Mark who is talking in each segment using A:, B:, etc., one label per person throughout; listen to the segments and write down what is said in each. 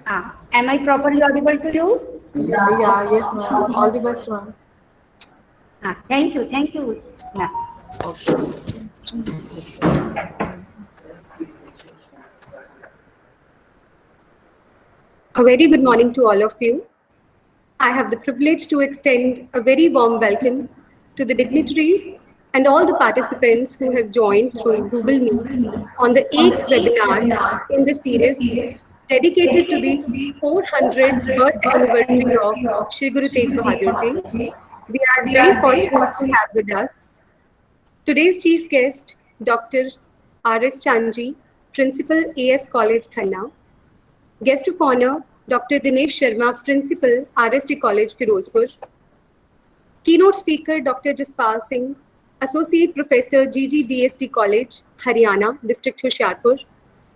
A: Am I properly audible to you?
B: Yeah, yes, ma'am. All the best, ma'am.
A: Thank you. Thank you. Yeah.
B: Okay.
C: A very good morning to all of you. I have the privilege to extend a very warm welcome to the dignitaries and all the participants who have joined through Google Meet on the 8th webinar in the series dedicated to the 400th birth anniversary of Shri Guru Tegh Bahadur Ji. We are very fortunate to have with us today's chief guest, Dr. R.S. Chanji, Principal AS College, Khanna. Guest of honor, Dr. Dinesh Sharma, Principal, RST College, Firozpur. Keynote speaker, Dr. Jaspal Singh, Associate Professor, GGDST College, Haryana, District Hoshiarpur.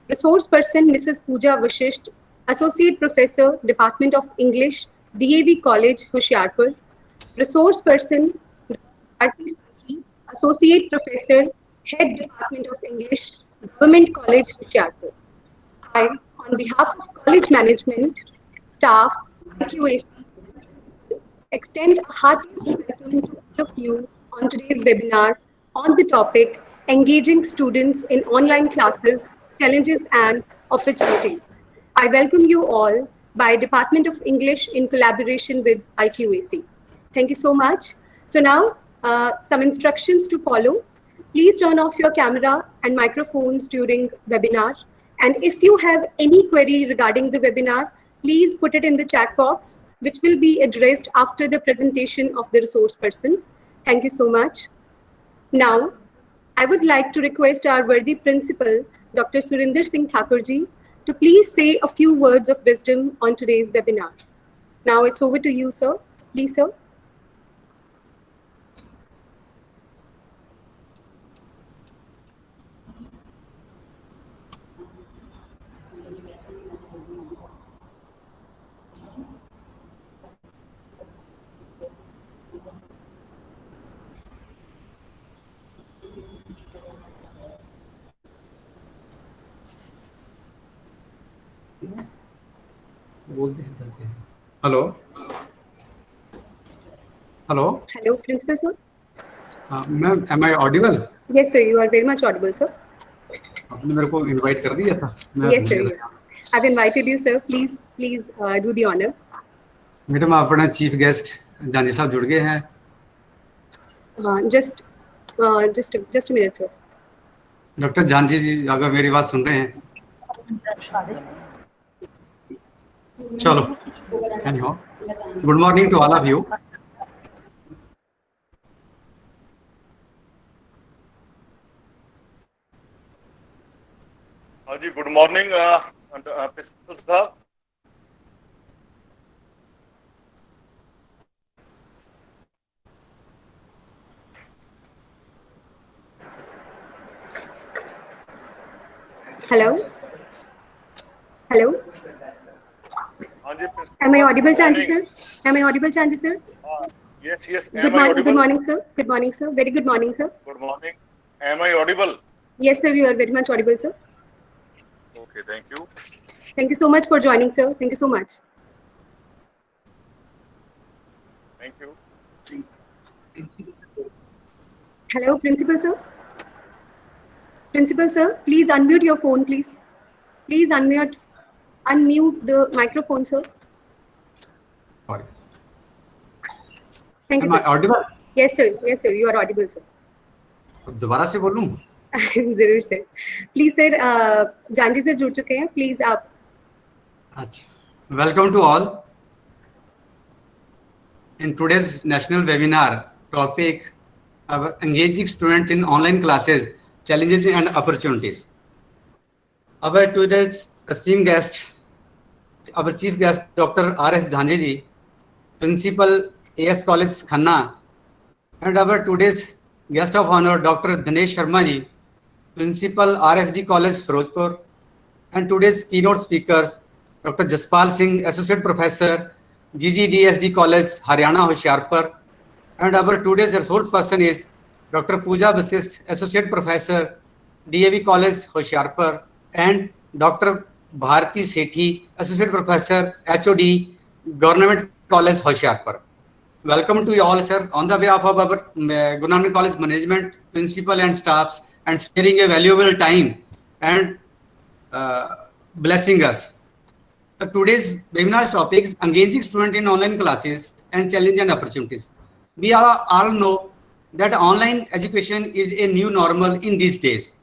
C: Resource person, Mrs. Pooja Vashisht, Associate Professor, Department of English, DAV College, Hoshiarpur. Resource person, Dr. Bharti Sethi, Associate Professor, Head Department of English, Government College, Hoshiarpur. I, on behalf of college management, staff, IQAC, extend a heartiest welcome to all of you on today's webinar on the topic Engaging Students in Online Classes, Challenges and Opportunities. I welcome you all by Department of English in collaboration with IQAC. Thank you so much. So now, some instructions to follow. Please turn off your camera and microphones during webinar. And if you have any query regarding the webinar, please put it in the chat box, which will be addressed after the presentation of the resource person. Thank you so much. Now, I would like to request our worthy principal, Dr. Surinder Singh Thakurji, to please say a few words of wisdom on today's webinar. Now it's over to you, sir. Please, sir.
D: Hello. Hello.
C: Hello, principal, sir.
D: Ma'am, am I audible?
C: Yes, sir. You are very much audible, sir.
D: आपने मेरे को invite कर दिया था.
C: Yes, sir. Yes. I've invited you, sir. Please do the honor.
D: Madam अपना chief guest Janji साहब जुड़ गए हैं.
C: Just a minute, sir.
D: Doctor Janji ji अगर मेरी बात सुन रहे हैं. चलो. Anyhow, good morning to all of you.
E: जी गुड मॉर्निंग प्रिंसिपल साहब.
C: Hello. Hello.
E: हाँ जी.
C: Am I audible, Chanji sir? Am I audible, Chanji sir?
E: Yes, yes.
C: Good morning. Good morning, sir. Good morning, sir. Very good morning, sir.
E: Good morning. Am I audible?
C: Yes, sir. You are very much audible, sir.
E: Okay, thank you.
C: Thank you so much for joining, sir. Thank you so much.
E: Thank you.
C: Hello, principal sir. Principal sir, please unmute your phone, please. Please unmute the microphone, sir.
D: Sorry.
C: Thank you,
D: Am
C: sir.
D: I audible?
C: Yes, sir. Yes, sir. You are audible, sir.
D: दोबारा से बोलूं?
C: जरूर sir. Please, sir. जानजी sir जुड़ चुके हैं. Please आप.
D: अच्छा. Welcome to all. In today's national webinar topic of engaging students in online classes, challenges and opportunities. Our today's esteemed guest, our chief guest, Dr. R.S. Jhanji ji, Principal AS College, Khanna, and our today's guest of honor, Dr. Dinesh Sharma ji, Principal RSD College, Firozpur, and today's keynote speakers, Dr. Jaspal Singh, Associate Professor, GGDSD College, Haryana, Hoshiarpur, and our today's resource person is Dr. Pooja Vasisht, Associate Professor, DAV College, Hoshiarpur, and Dr. Bharati Sethi, Associate Professor, HOD, Government College, Hoshiarpur. Welcome to you all, sir. On the behalf of our Government College management, principal and staffs, and sparing a valuable time and blessing us. Today's webinar topic is engaging student in online classes and challenge and opportunities. We all know that online education is a new normal in these days.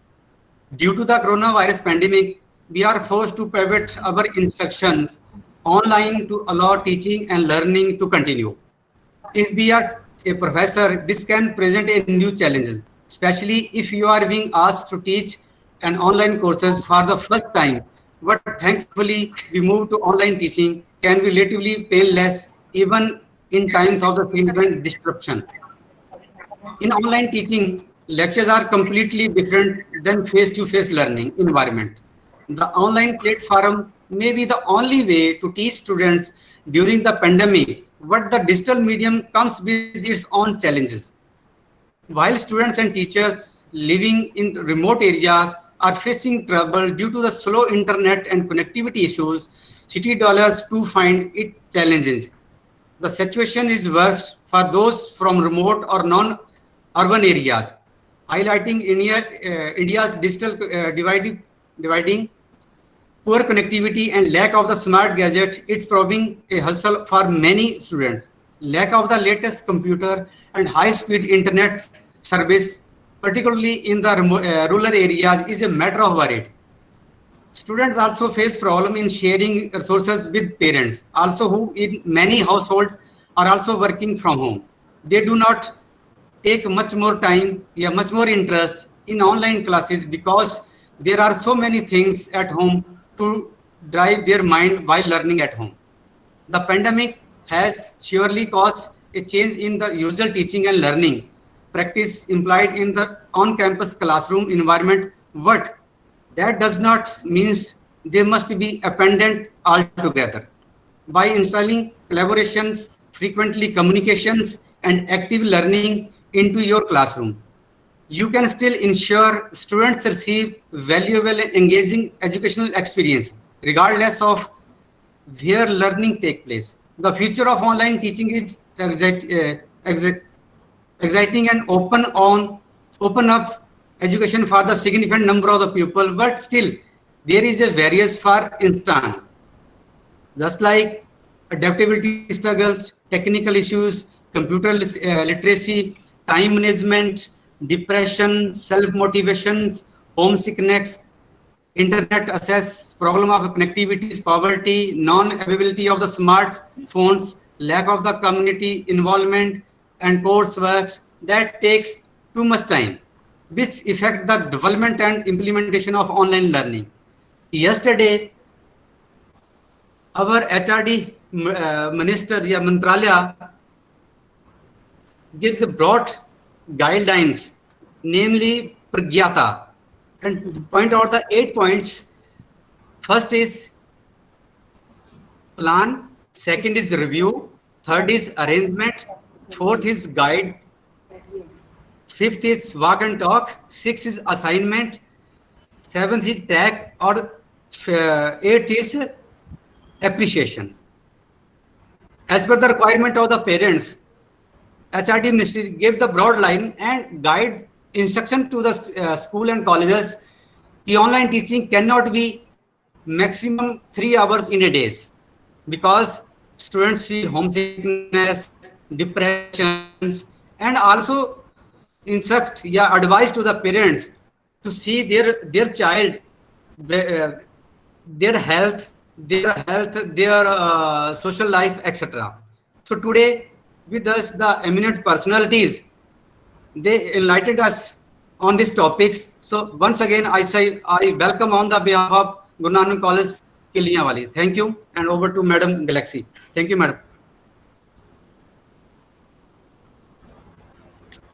D: Due to the coronavirus pandemic, we are forced to pivot our instructions online to allow teaching and learning to continue. If we are a professor, this can present a new challenges, especially if you are being asked to teach an online courses for the first time. But thankfully, we move to online teaching can be relatively painless even in times of the frequent disruption. In online teaching, lectures are completely different than face-to-face learning environment. The online platform may be the only way to teach students during the pandemic, but the digital medium comes with its own challenges. While students and teachers living in remote areas are facing trouble due to the slow internet and connectivity issues, city dwellers too find it challenging. The situation is worse for those from remote or non-urban areas, highlighting India's digital dividing poor connectivity and lack of the smart gadget. It's proving a hustle for many students. Lack of the latest computer and high-speed internet service, particularly in the rural areas, is a matter of worry. Students also face problem in sharing resources with parents, also who in many households are also working from home. They do not take much more time, much more interest in online classes because there are so many things at home to drive their mind while learning at home. The pandemic has surely caused a change in the usual teaching and learning practice implied in the on-campus classroom environment, but that does not mean they must be abandoned altogether. By installing collaborations, frequently communications, and active learning into your classroom, you can still ensure students receive valuable and engaging educational experience, regardless of where learning takes place. The future of online teaching is exciting and open up education for the significant number of the people, but still there is a various for instance, just like adaptability struggles, technical issues, computer literacy, time management, depression, self-motivations, homesickness, internet access, problem of connectivity, poverty, non-availability of the smartphones, lack of the community involvement and coursework that takes too much time, which affect the development and implementation of online learning. Yesterday, our HRD minister, Mantralaya, gives a broad guidelines, namely Pragyata, and point out the 8 points. First is plan, second is review, third is arrangement, fourth is guide, fifth is walk and talk, sixth is assignment, seventh is tag, or eighth is appreciation. As per the requirement of the parents, HRD Ministry gave the broad line and guide instruction to the school and colleges. The online teaching cannot be maximum 3 hours in a day because students feel homesickness, depressions, and also instruct advice to the parents to see their child, their health, their social life, etc. So today with us the eminent personalities, they enlightened us on these topics. So once again I say I welcome on the behalf of Guru Nanak College Kiliyanwali. Thank you, and over to Madam Galaxy. Thank you, Madam.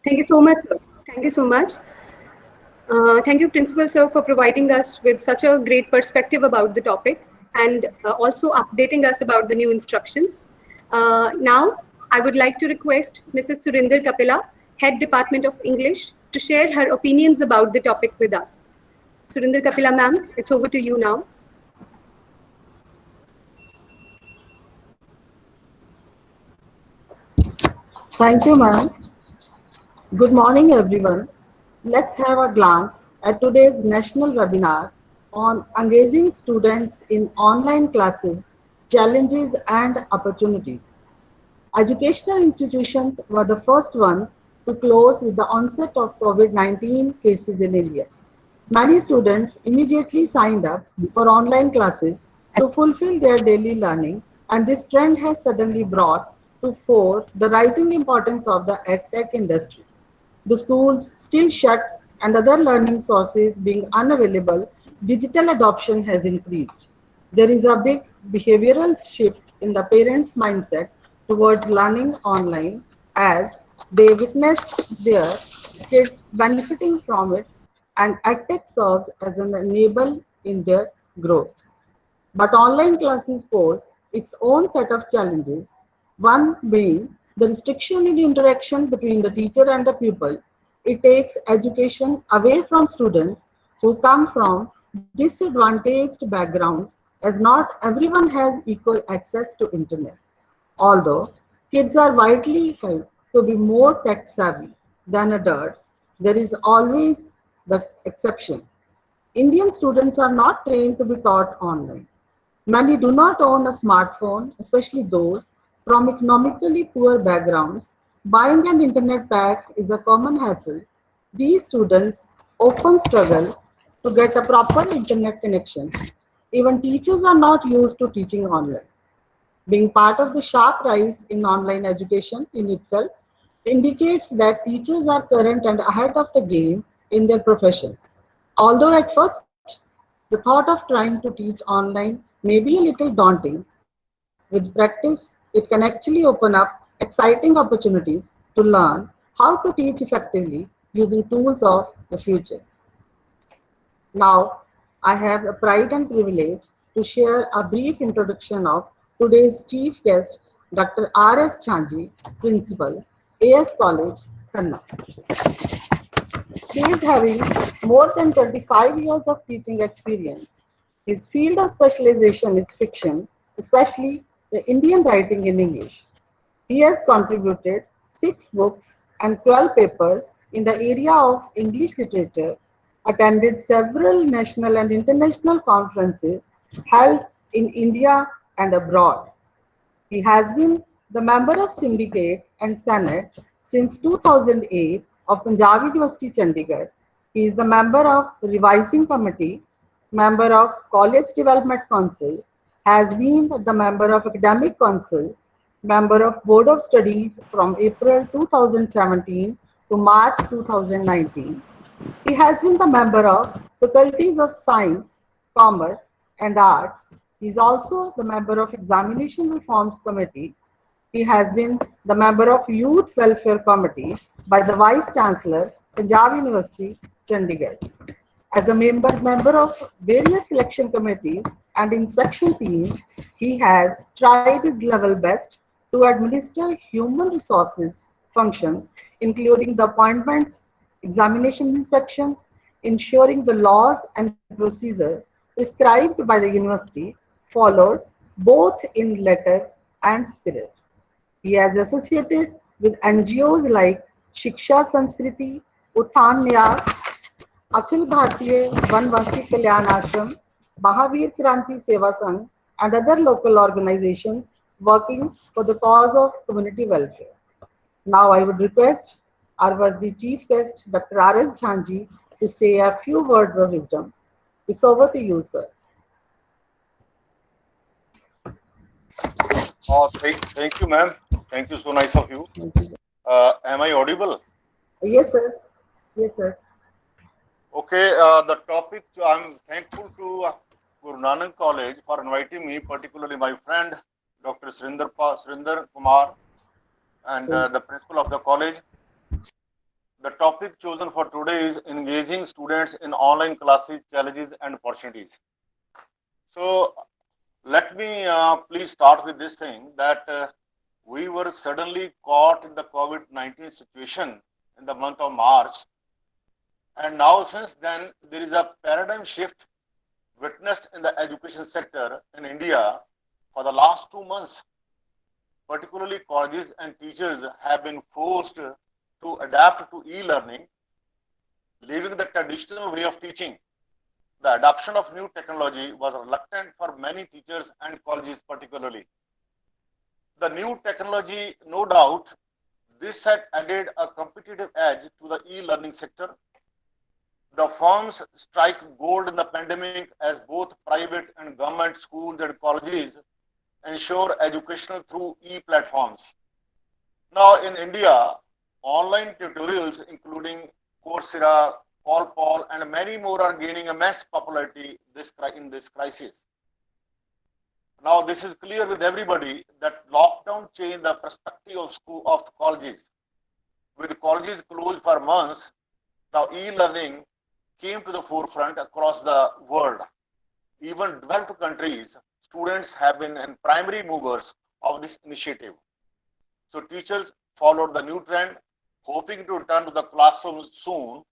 C: Thank you so much, sir. Thank you so much. Thank you, Principal Sir, for providing us with such a great perspective about the topic and also updating us about the new instructions. Now, I would like to request Mrs. Surinder Kapila, Head Department of English, to share her opinions about the topic with us. Surinder Kapila, ma'am, it's over to you now.
B: Thank you, ma'am. Good morning, everyone. Let's have a glance at today's national webinar on engaging students in online classes, challenges and opportunities. Educational institutions were the first ones to close with the onset of COVID-19 cases in India. Many students immediately signed up for online classes to fulfill their daily learning, and this trend has suddenly brought to fore the rising importance of the edtech industry. The schools still shut and other learning sources being unavailable, digital adoption has increased. There is a big behavioral shift in the parents' mindset towards learning online as they witnessed their kids benefiting from it, and EdTech serves as an enable in their growth. But online classes pose its own set of challenges, one being the restriction in interaction between the teacher and the pupil. It takes education away from students who come from disadvantaged backgrounds, as not everyone has equal access to internet. Although kids are widely held to be more tech savvy than adults, there is always the exception. Indian students are not trained to be taught online. Many do not own a smartphone, especially those from economically poor backgrounds. Buying an internet pack is a common hassle. These students often struggle to get a proper internet connection. Even teachers are not used to teaching online. Being part of the sharp rise in online education in itself indicates that teachers are current and ahead of the game in their profession. Although at first the thought of trying to teach online may be a little daunting, with practice it can actually open up exciting opportunities to learn how to teach effectively using tools of the future. Now, I have the pride and privilege to share a brief introduction of today's chief guest, Dr. R.S. Chanji, Principal, AS College, Khanna. He is having more than 25 years of teaching experience. His field of specialization is fiction, especially the Indian writing in English. He has contributed 6 books and 12 papers in the area of English literature, attended several national and international conferences held in India and abroad. He has been the member of Syndicate and Senate since 2008 of Punjab University, Chandigarh. He is the member of Revising Committee, member of College Development Council, has been the member of Academic Council, member of Board of Studies from April 2017 to March 2019. He has been the member of Faculties of Science, Commerce and Arts. He is also the member of Examination Reforms Committee. He has been the member of Youth Welfare Committee by the Vice Chancellor, Punjab University, Chandigarh. As a member of various selection committees and inspection teams, he has tried his level best to administer human resources functions, including the appointments, examination inspections, ensuring the laws and procedures prescribed by the university followed both in letter and spirit. He has associated with NGOs like Shiksha Sanskriti, Uthan Nyas, Akhil Bhartiya Vanvasi Kalyan Ashram, Mahavir Kranti Seva Sangh, and other local organizations working for the cause of community welfare. Now I would request our worthy chief guest, Dr. R.S. Jhanji, to say a few words of wisdom. It's over to you, sir.
E: Thank you, ma'am. Thank you. So nice of you. Am I audible?
B: Yes, sir. Yes, sir.
E: Okay. The topic. I'm thankful to Guru Nanak College for inviting me, particularly my friend Dr. Surinder Kumar, and the principal of the college. The topic chosen for today is engaging students in online classes, challenges, and opportunities. So let me please start with this thing that we were suddenly caught in the COVID-19 situation in the month of March. And now since then, there is a paradigm shift witnessed in the education sector in India for the last 2 months, particularly colleges and teachers, have been forced to adapt to e-learning, leaving the traditional way of teaching. The adoption of new technology was reluctant for many teachers and colleges particularly. The new technology, no doubt, this had added a competitive edge to the e-learning sector. The firms strike gold in the pandemic as both private and government schools and colleges ensure educational through e-platforms. Now in India, online tutorials including Coursera, Colpol, and many more are gaining immense popularity in this crisis. Now this is clear with everybody that lockdown changed the perspective of colleges. With colleges closed for months, now e-learning came to the forefront across the world. Even developed countries, students have been primary movers of this initiative. So teachers followed the new trend, hoping to return to the classrooms soon.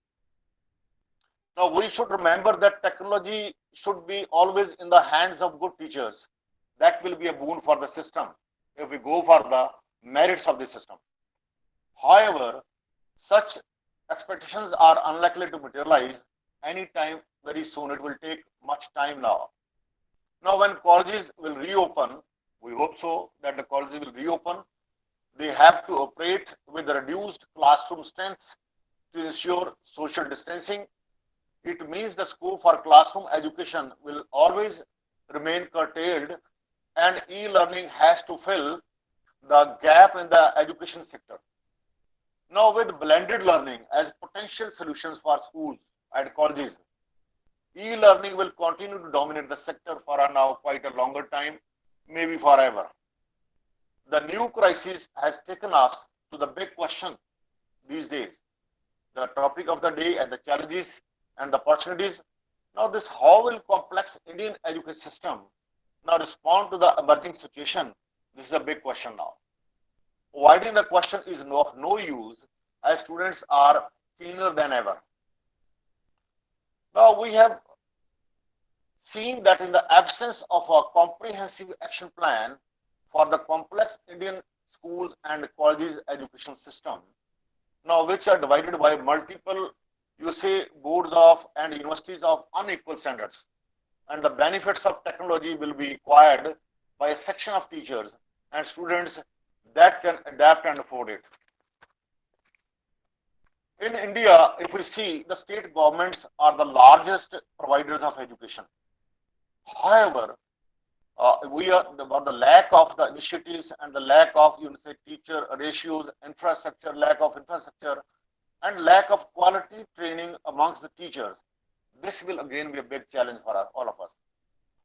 E: Now we should remember that technology should be always in the hands of good teachers. That will be a boon for the system if we go for the merits of the system. However, such expectations are unlikely to materialize anytime very soon. It will take much time now. Now, when colleges will reopen, we hope so that the colleges will reopen, they have to operate with reduced classroom strengths to ensure social distancing. It means the scope for classroom education will always remain curtailed, and e-learning has to fill the gap in the education sector. Now, with blended learning as potential solutions for schools and colleges, e-learning will continue to dominate the sector for now quite a longer time, maybe forever. The new crisis has taken us to the big question these days, the topic of the day and the challenges and the opportunities. Now this, how will complex Indian education system now respond to the emerging situation? This is a big question now. Avoiding the question is of no use as students are keener than ever. Now we have seen that in the absence of a comprehensive action plan for the complex Indian schools and colleges education system, now which are divided by multiple, you say, boards of and universities of unequal standards, and the benefits of technology will be acquired by a section of teachers and students that can adapt and afford it. In India, if we see, the state governments are the largest providers of education. However, the lack of the initiatives and the lack of, teacher ratios, infrastructure, lack of infrastructure, and lack of quality training amongst the teachers, this will again be a big challenge for us, all of us.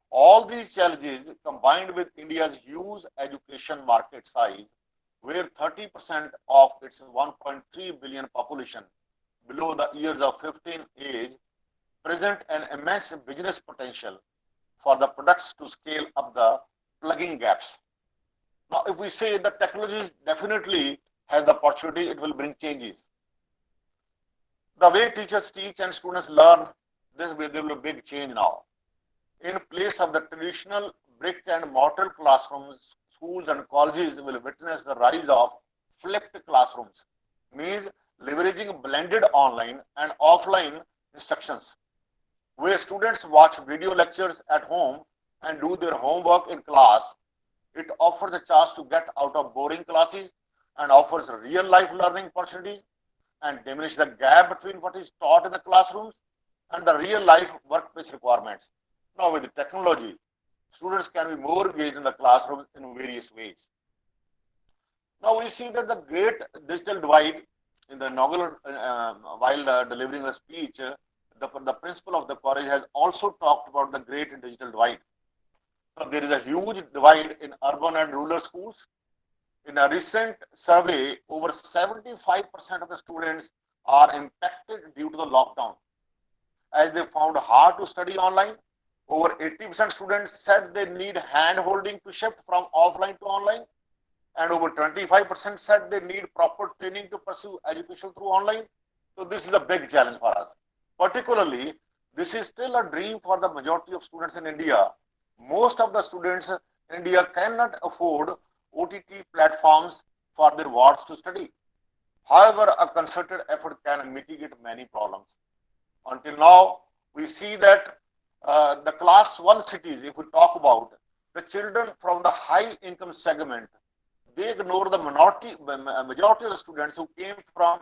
E: All these challenges combined with India's huge education market size, where 30% of its 1.3 billion population below the years of 15 age present an immense business potential for the products to scale up the plugging gaps. Now, if we say that technology definitely has the opportunity, it will bring changes. The way teachers teach and students learn, there will be a big change now. In place of the traditional brick and mortar classrooms, schools and colleges will witness the rise of flipped classrooms, means leveraging blended online and offline instructions, where students watch video lectures at home and do their homework in class. It offers a chance to get out of boring classes and offers real life learning opportunities and diminish the gap between what is taught in the classrooms and the real life workplace requirements. Now with the technology, students can be more engaged in the classroom in various ways. Now we see that the great digital divide in the inaugural, while delivering the speech, the principal of the college has also talked about the great digital divide. Now, there is a huge divide in urban and rural schools. In a recent survey, over 75% of the students are impacted due to the lockdown, as they found hard to study online. Over 80% students said they need hand-holding to shift from offline to online, and over 25% said they need proper training to pursue education through online. So this is a big challenge for us. Particularly, this is still a dream for the majority of students in India. Most of the students in India cannot afford OTT platforms for their wards to study. However, a concerted effort can mitigate many problems. Until now, we see that the class 1 cities, if we talk about the children from the high income segment, they ignore the majority of the students who came from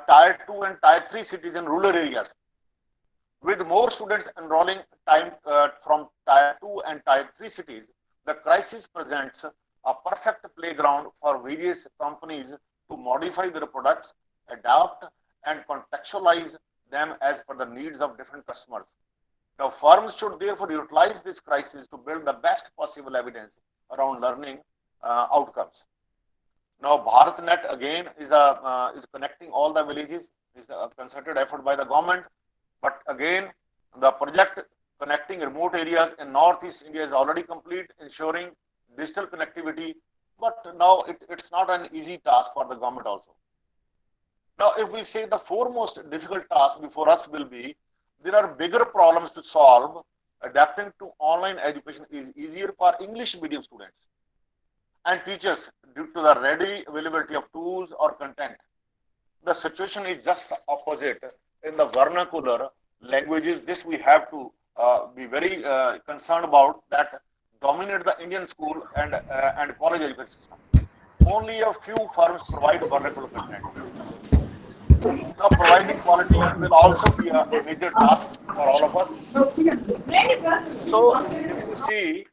E: tier 2 and tier 3 cities in rural areas. With more students enrolling from tier 2 and tier 3 cities, the crisis presents a perfect playground for various companies to modify their products, adapt, and contextualize them as per the needs of different customers. Now, firms should therefore utilize this crisis to build the best possible evidence around learning outcomes. Now, BharatNet again is connecting all the villages. Is a concerted effort by the government, but again, the project connecting remote areas in Northeast India is already complete, ensuring digital connectivity. But now it's not an easy task for the government also. Now, if we say the foremost difficult task before us will be, there are bigger problems to solve. Adapting to online education is easier for English medium students and teachers due to the ready availability of tools or content. The situation is just the opposite in the vernacular languages. This we have to be very concerned about, that dominate the Indian school and college education system. Only a few firms provide vernacular content. Now, providing quality will also be a major task for all of us. So, if you see,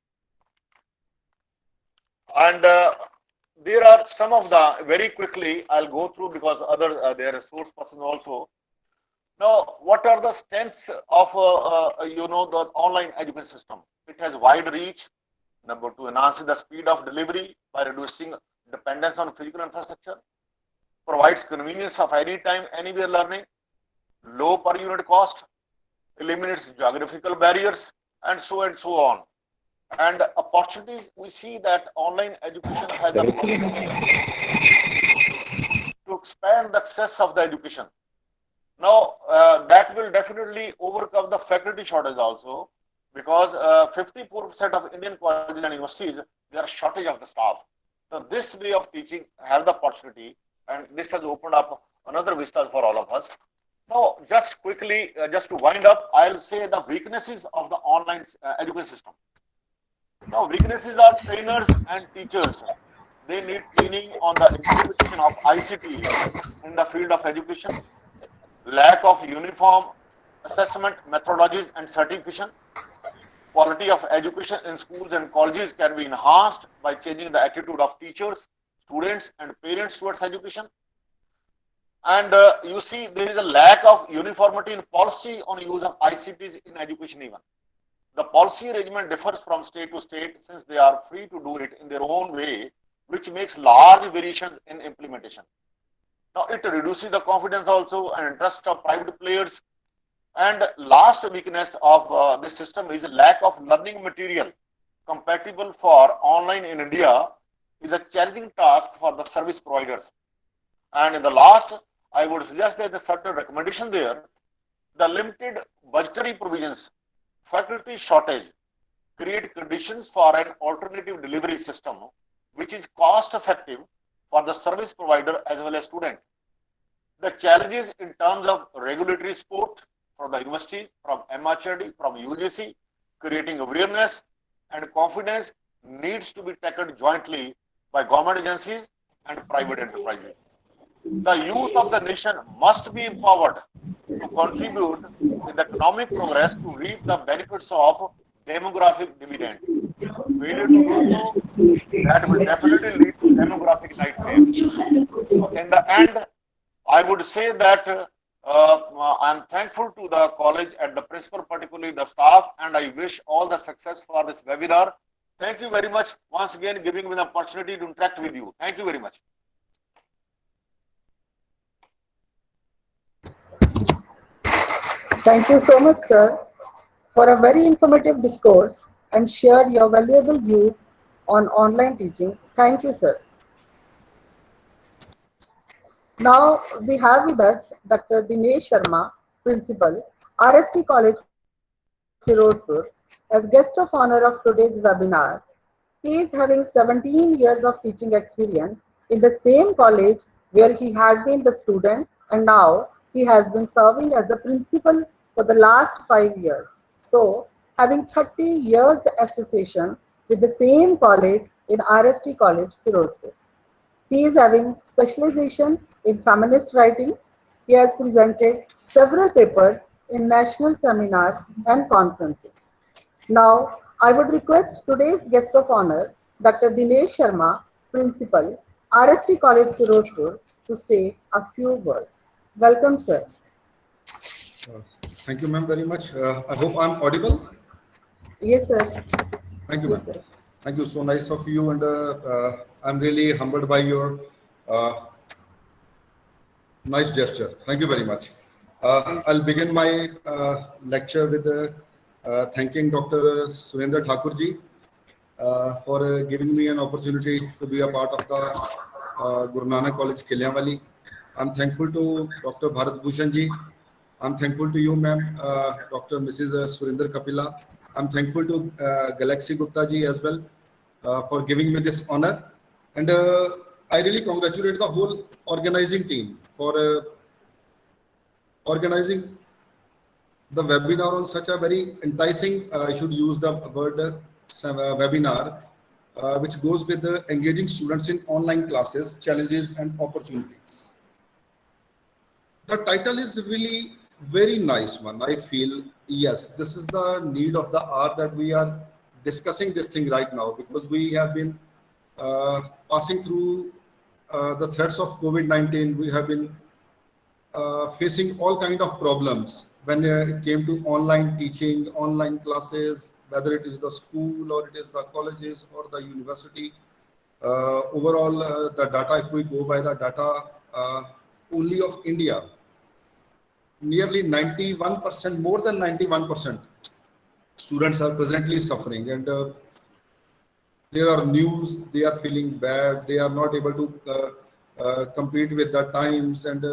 E: and there are some of the, very quickly I'll go through because other there are resource persons also. Now, what are the strengths of the online education system? It has wide reach. Number two, enhances the speed of delivery by reducing dependence on physical infrastructure. Provides convenience of anytime, anywhere learning. Low per unit cost. Eliminates geographical barriers, and so on. And opportunities, we see that online education has the opportunity to expand the access of the education. Now, that will definitely overcome the faculty shortage also, because 54% of Indian colleges and universities, there are shortage of the staff. So this way of teaching have the opportunity, and this has opened up another vista for all of us. Now, just quickly, just to wind up, I'll say the weaknesses of the online education system. Now, weaknesses are trainers and teachers. They need training on the implementation of ICT in the field of education. Lack of uniform assessment methodologies and certification. Quality of education in schools and colleges can be enhanced by changing the attitude of teachers, students, and parents towards education. And you see, there is a lack of uniformity in policy on use of ICTs in education even. The policy arrangement differs from state to state, since they are free to do it in their own way, which makes large variations in implementation. Now, it reduces the confidence also and interest of private players. And last weakness of this system is a lack of learning material compatible for online in India is a challenging task for the service providers. And in the last, I would suggest that a certain recommendation there, the limited budgetary provisions, faculty shortage, create conditions for an alternative delivery system, which is cost effective for the service provider as well as student. The challenges in terms of regulatory support from the universities, from MHRD, from UGC, creating awareness and confidence needs to be tackled jointly by government agencies and private enterprises. The youth of the nation must be empowered to contribute in the economic progress to reap the benefits of demographic dividend. Failure to do so, that will definitely lead to demographic nightmare. So in the end, I would say that I'm thankful to the college and the principal, particularly the staff, and I wish all the success for this webinar. Thank you very much once again giving me the opportunity to interact with you. Thank you very much.
B: Thank you so much, sir, for a very informative discourse and shared your valuable views on online teaching. Thank you, sir. Now we have with us Dr. Dinesh Sharma, Principal, RST College, Firozpur, as guest of honor of today's webinar. He is having 17 years of teaching experience in the same college where he had been the student, and now he has been serving as the principal for the last 5 years. So, having 30 years association with the same college in RST College, Firozpur. He is having specialization in feminist writing. He has presented several papers in national seminars and conferences. Now, I would request today's guest of honor, Dr. Dinesh Sharma, Principal, RST College, Firozpur, to say a few words. Welcome, sir.
F: Uh, Thank you, ma'am, very much. I hope I'm audible.
B: Yes, sir.
F: Thank you,
B: Yes,
F: ma'am.
B: sir.
F: Thank you. So nice of you, and I'm really humbled by your nice gesture. Thank you very much. I'll begin my lecture with thanking Dr. Surendra Thakurji for giving me an opportunity to be a part of the Guru Nanak College, Kilianwali. I'm thankful to Dr. Bharat Bhushan ji. I'm thankful to you, ma'am, Dr. Mrs. Surinder Kapila. I'm thankful to Galaxy Gupta ji as well for giving me this honor. And I really congratulate the whole organizing team for organizing the webinar on such a very enticing, I should use the word webinar, which goes with the engaging students in online classes, challenges and opportunities. The title is really very nice one. I feel, yes, this is the need of the hour that we are discussing this thing right now, because we have been passing through the threats of COVID-19. We have been facing all kind of problems when it came to online teaching, online classes, whether it is the school or it is the colleges or the university. Overall, the data, if we go by the data only of India, nearly 91%, more than 91% students are presently suffering, and there are news, they are feeling bad, they are not able to compete with the times, and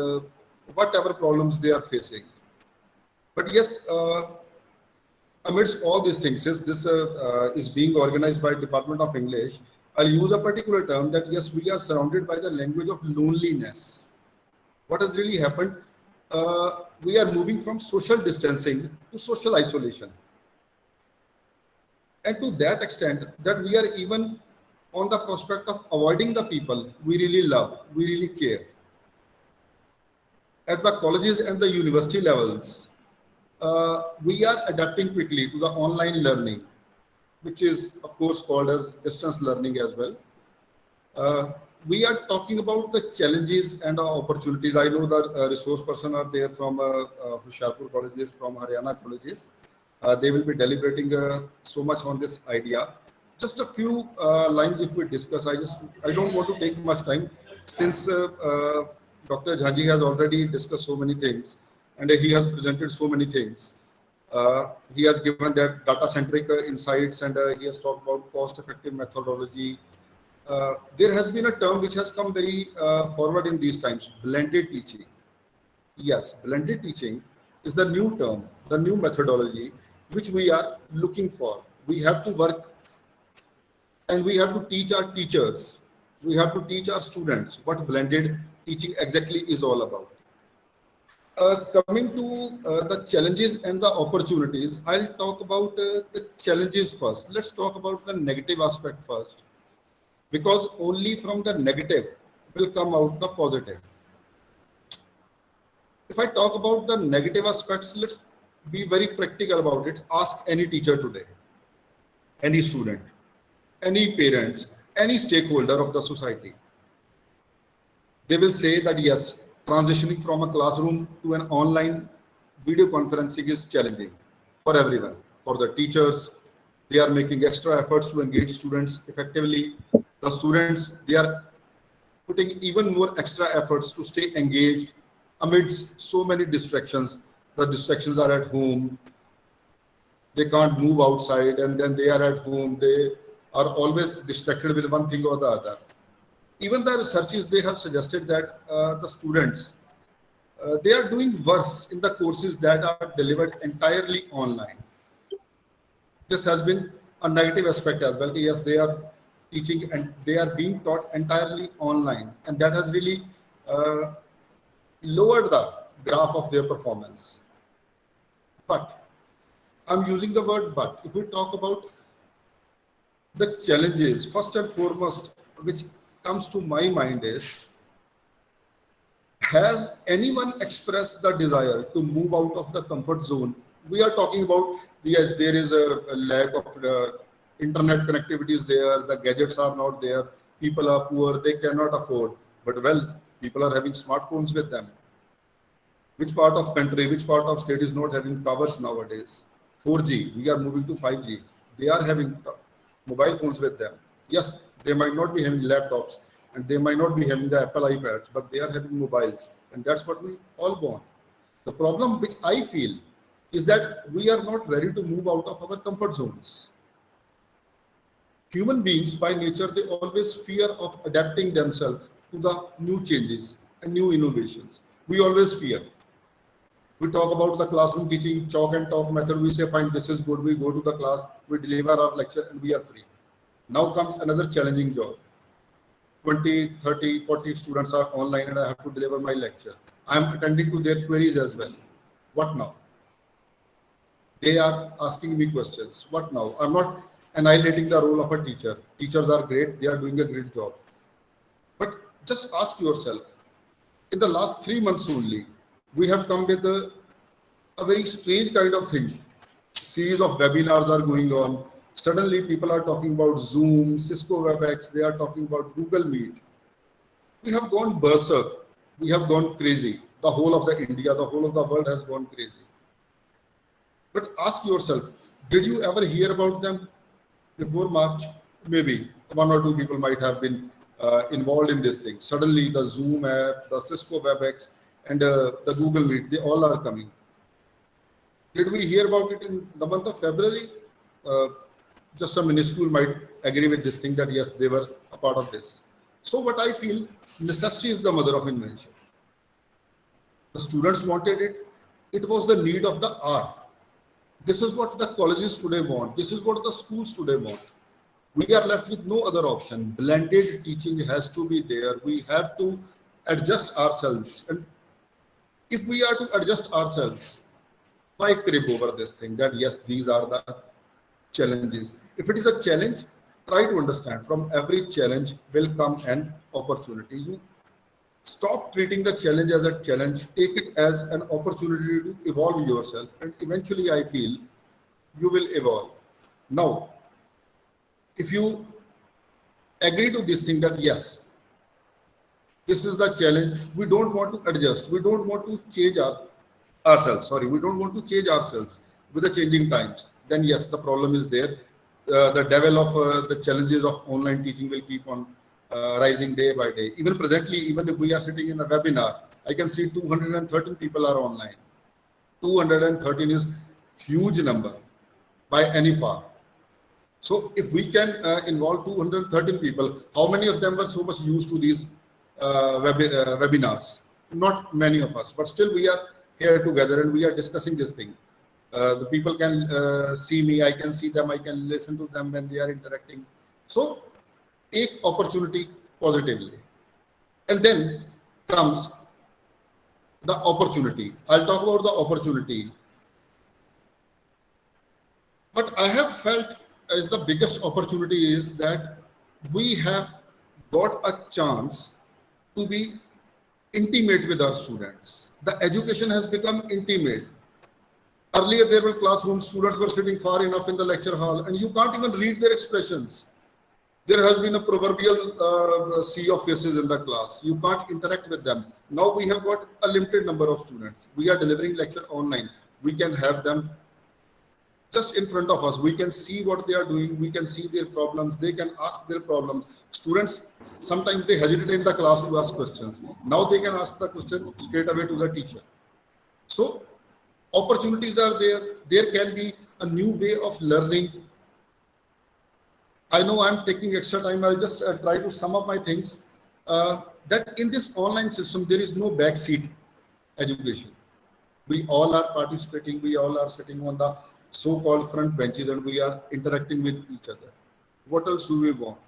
F: whatever problems they are facing. But yes, amidst all these things, yes, this is being organized by Department of English. I'll use a particular term that yes, we are surrounded by the language of loneliness. What has really happened? We are moving from social distancing to social isolation. And to that extent that we are even on the prospect of avoiding the people we really love, we really care. At the colleges and the university levels, we are adapting quickly to the online learning, which is of course called as distance learning as well. We are talking about the challenges and opportunities. I know that resource person are there from Hoshiarpur colleges, from Haryana colleges. They will be deliberating so much on this idea. Just a few lines if we discuss. I don't want to take much time, since Dr. Jhanji has already discussed so many things and he has presented so many things. He has given that data-centric insights, and he has talked about cost-effective methodology. There has been a term which has come very forward in these times, blended teaching. Yes, blended teaching is the new term, the new methodology which we are looking for. We have to work and we have to teach our teachers, we have to teach our students what blended teaching exactly is all about. Coming to the challenges and the opportunities, I'll talk about the challenges first. Let's talk about the negative aspect first, because only from the negative will come out the positive. If I talk about the negative aspects, let's be very practical about it. Ask any teacher today, any student, any parents, any stakeholder of the society. They will say that yes, transitioning from a classroom to an online video conferencing is challenging for everyone. For the teachers, they are making extra efforts to engage students effectively. The students, they are putting even more extra efforts to stay engaged amidst so many distractions. The distractions are at home. They can't move outside, and then they are at home. They are always distracted with one thing or the other. Even the researchers, they have suggested that the students, they are doing worse in the courses that are delivered entirely online. This has been a negative aspect as well. Yes, they are teaching, and they are being taught entirely online, and that has really lowered the graph of their performance. But I'm using the word but. If we talk about the challenges, first and foremost, which comes to my mind is, has anyone expressed the desire to move out of the comfort zone? We are talking about, yes, there is a lack of internet connectivity is there, the gadgets are not there, people are poor, they cannot afford. But well, people are having smartphones with them. Which part of country, which part of state is not having towers nowadays? 4G, we are moving to 5G. They are having mobile phones with them. Yes, they might not be having laptops and they might not be having the Apple iPads, but they are having mobiles. And that's what we all want. The problem which I feel is that we are not ready to move out of our comfort zones. Human beings by nature, they always fear of adapting themselves to the new changes and new innovations. We always fear. We talk about the classroom teaching, chalk and talk method. We say, fine, this is good. We go to the class, we deliver our lecture, and we are free. Now comes another challenging job. 20, 30, 40 students are online and I have to deliver my lecture. I am attending to their queries as well. What now? They are asking me questions. What now? I'm not annihilating the role of a teacher. Teachers are great. They are doing a great job. But just ask yourself, in the last 3 months only, we have come with a very strange kind of thing. Series of webinars are going on. Suddenly people are talking about Zoom, Cisco WebEx, they are talking about Google Meet. We have gone berserk. We have gone crazy. The whole of the India, the whole of the world has gone crazy. But ask yourself, did you ever hear about them before March? Maybe 1 or 2 people might have been involved in this thing. Suddenly the Zoom app, the Cisco WebEx, and the Google Meet, they all are coming. Did we hear about it in the month of February? Just a minuscule might agree with this thing that yes, they were a part of this. So what I feel, necessity is the mother of invention. The students wanted it. It was the need of the hour. This is what the colleges today want. This is what the schools today want. We are left with no other option. Blended teaching has to be there. We have to adjust ourselves. And if we are to adjust ourselves, why crib over this thing that yes, these are the challenges? If it is a challenge, try to understand from every challenge will come an opportunity. You stop treating the challenge as a challenge, take it as an opportunity to evolve yourself, and eventually I feel you will evolve. Now, if you agree to this thing that yes, this is the challenge, we don't want to adjust, we don't want to change ourselves, we don't want to change ourselves with the changing times, then yes, the problem is there. The devil of the challenges of online teaching will keep on rising day by day. Even presently, even if we are sitting in a webinar, I can see 213 people are online. 213 is huge number by any far. So if we can involve 213 people, how many of them were so much used to these webinars? Not many of us, but still we are here together and we are discussing this thing. The people can see me, I can see them, I can listen to them when they are interacting. So take opportunity positively. And then comes the opportunity. I'll talk about the opportunity. What I have felt as the biggest opportunity is that we have got a chance to be intimate with our students. The education has become intimate. Earlier, there were classrooms, students were sitting far enough in the lecture hall, and you can't even read their expressions. There has been a proverbial sea of faces in the class. You can't interact with them. Now we have got a limited number of students. We are delivering lecture online. We can have them just in front of us. We can see what they are doing. We can see their problems. They can ask their problems. Students, sometimes they hesitate in the class to ask questions. Now they can ask the question straight away to the teacher. So opportunities are there. There can be a new way of learning. I know I'm taking extra time. I'll just try to sum up my things. That in this online system, there is no backseat education. We all are participating. We all are sitting on the so-called front benches and we are interacting with each other. What else do we want?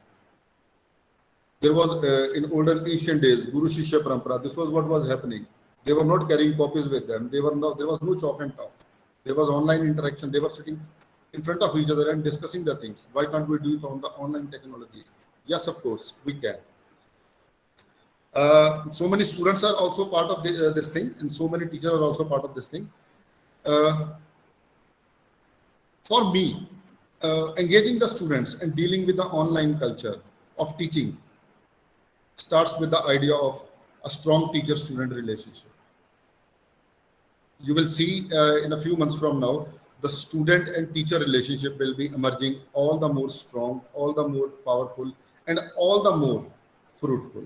F: There was in olden ancient days, Guru Shishya Parampara. This was what was happening. They were not carrying copies with them. There was no chalk and talk. There was online interaction. They were sitting in front of each other and discussing the things. Why can't we do it on the online technology? Yes, of course, we can. So many students are also part of this thing, and so many teachers are also part of this thing. For me, engaging the students and dealing with the online culture of teaching starts with the idea of a strong teacher-student relationship. You will see in a few months from now, the student and teacher relationship will be emerging all the more strong, all the more powerful, and all the more fruitful.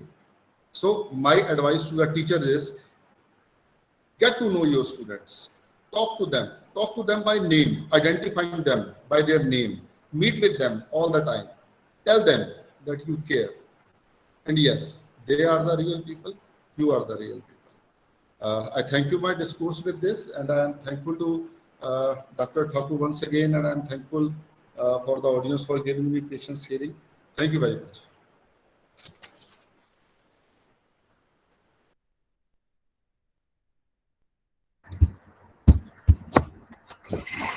F: So my advice to the teachers is, get to know your students, talk to them by name, identifying them by their name, meet with them all the time, tell them that you care. And yes, they are the real people, you are the real people. I thank you my discourse with this, and I am thankful to Dr. Thakur once again, and I am thankful for the audience for giving me patience hearing. Thank you very much.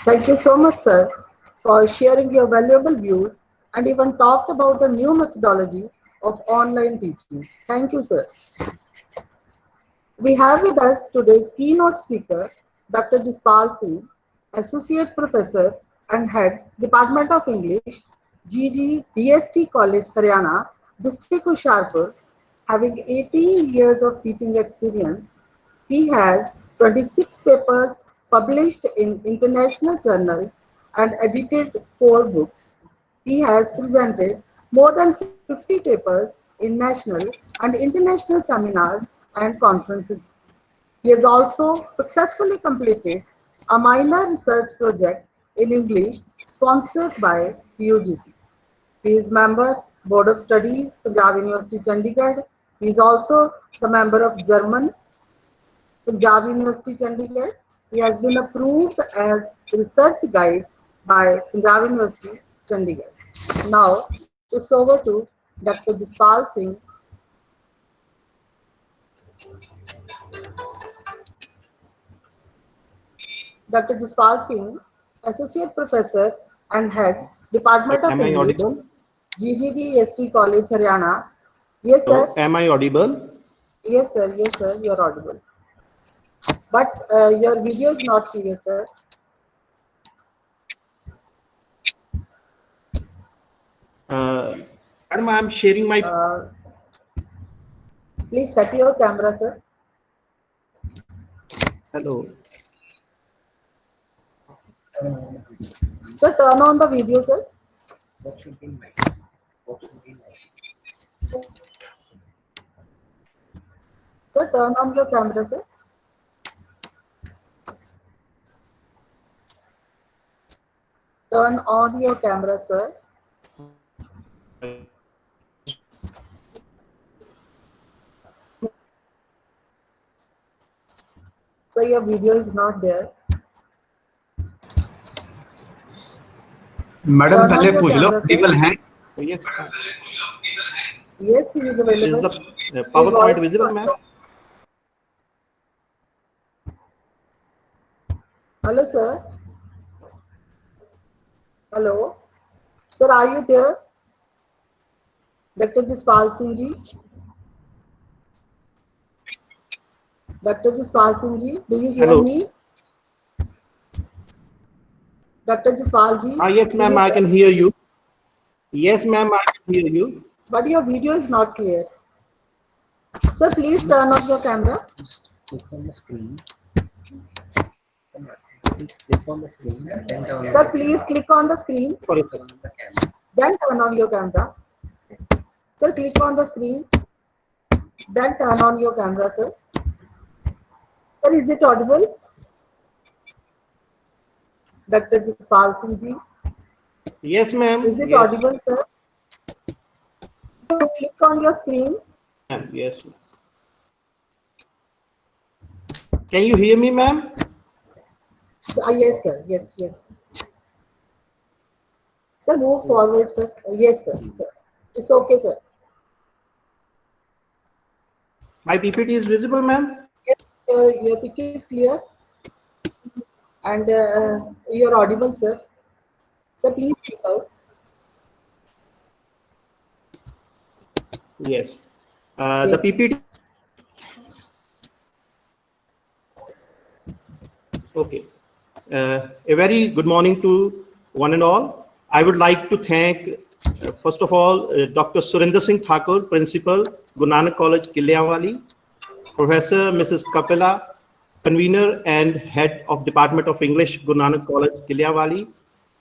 B: Thank you so much, sir, for sharing your valuable views and even talked about the new methodology of online teaching. Thank you, sir. We have with us today's keynote speaker, Dr. Jaspal Singh, Associate Professor and Head, Department of English, GG DST College, Haryana, District Hoshiarpur. Having 18 years of teaching experience, he has 26 papers published in international journals and edited 4 books. He has presented more than 50 papers in national and international seminars and conferences. He has also successfully completed a minor research project in English sponsored by UGC. He is member Board of Studies, Punjab University, Chandigarh. He is also the member of German, Punjab University, Chandigarh. He has been approved as research guide by Punjab University, Chandigarh. Now, it's over to Dr. Jaspal Singh. Dr. Jaspal Singh, Associate Professor and Head, Department of
G: Am I
B: English,
G: audible?
B: GGD College, Haryana. Yes, sir.
G: Am I audible?
B: Yes, sir. Yes, sir. You are audible. But your video is not clear, sir.
G: Madam, I am sharing my.
B: Please set your camera, sir.
G: Hello.
B: Sir, turn on the video, sir. Sir, turn on your camera, sir. Turn on your camera, sir. So your video is not there.
D: Madam पहले पूछ लो table है
G: Yes.
B: Yes, he is
G: Is
B: available.
G: the PowerPoint visible, ma'am?
B: Hello, sir. Hello. Sir, are you there? Dr. Jaspal Singh ji. Dr. Jaspal Singh ji, do you hear
G: Hello.
B: me? Dr. Jaspal ji.
G: Yes, ma'am, I can hear you. Yes, ma'am, I can hear you.
B: But your video is not clear. Sir, please turn off your camera.
H: Click on the screen. Please click on the screen. Then turn on
B: Sir, please click on the screen.
G: Sorry, sir.
H: the camera.
B: Then turn on your camera. Sir, click on the screen. Then turn on your camera, sir. Sir, is it audible? Dr. Jaspal Singh ji.
G: Yes, ma'am.
B: Is it
G: Yes.
B: audible, sir? So click on your screen.
G: Ma'am, yes. Can you hear me, ma'am?
B: Yes, sir. Yes, yes. Sir, move forward, sir. Yes, sir. Sir. It's okay, sir.
G: My PPT is visible, ma'am?
B: Yes, your picture is clear and you are audible, sir. Sir, please speak out.
G: Yes. The
B: Yes.
G: PPT. Okay. A very good morning to one and all. I would like to thank, first of all, Dr. Surinder Singh Thakur, Principal, Guru Nanak College, Kiliawali, Professor Mrs. Kapila, Convener and Head of Department of English, Guru Nanak College, Kiliawali,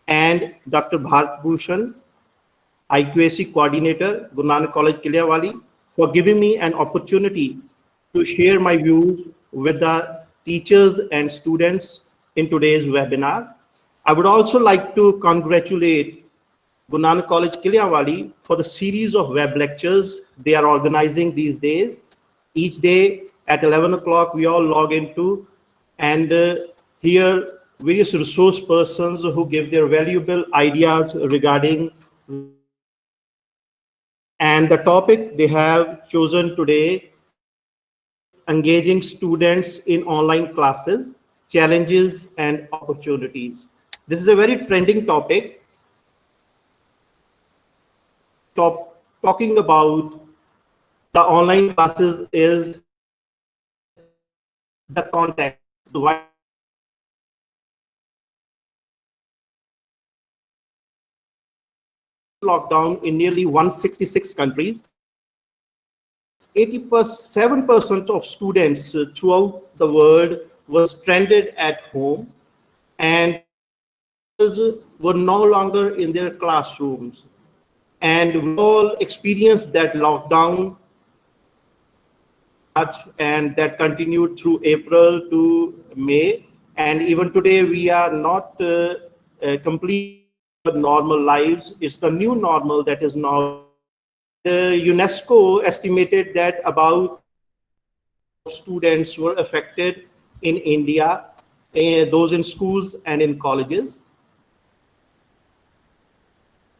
G: and Dr. Bharat Bhushan, IQAC Coordinator, Guru Nanak College, Kiliawali, for giving me an opportunity to share my views with the teachers and students in today's webinar. I would also like to congratulate Guru Nanak College, Kiliawali for the series of web lectures they are organizing these days. Each day at 11 o'clock, we all log into and hear various resource persons who give their valuable ideas regarding, and the topic they have chosen today is engaging students in online classes, challenges and opportunities. This is a very trending topic, talking about the online classes is the context. Why lockdown in nearly 166 countries, 87% of students throughout the world were stranded at home and were no longer in their classrooms. And we all experienced that lockdown, and that continued through April to May. And even today, we are not complete normal lives. It's the new normal that is now. The UNESCO estimated that about students were affected in India, those in schools and in colleges.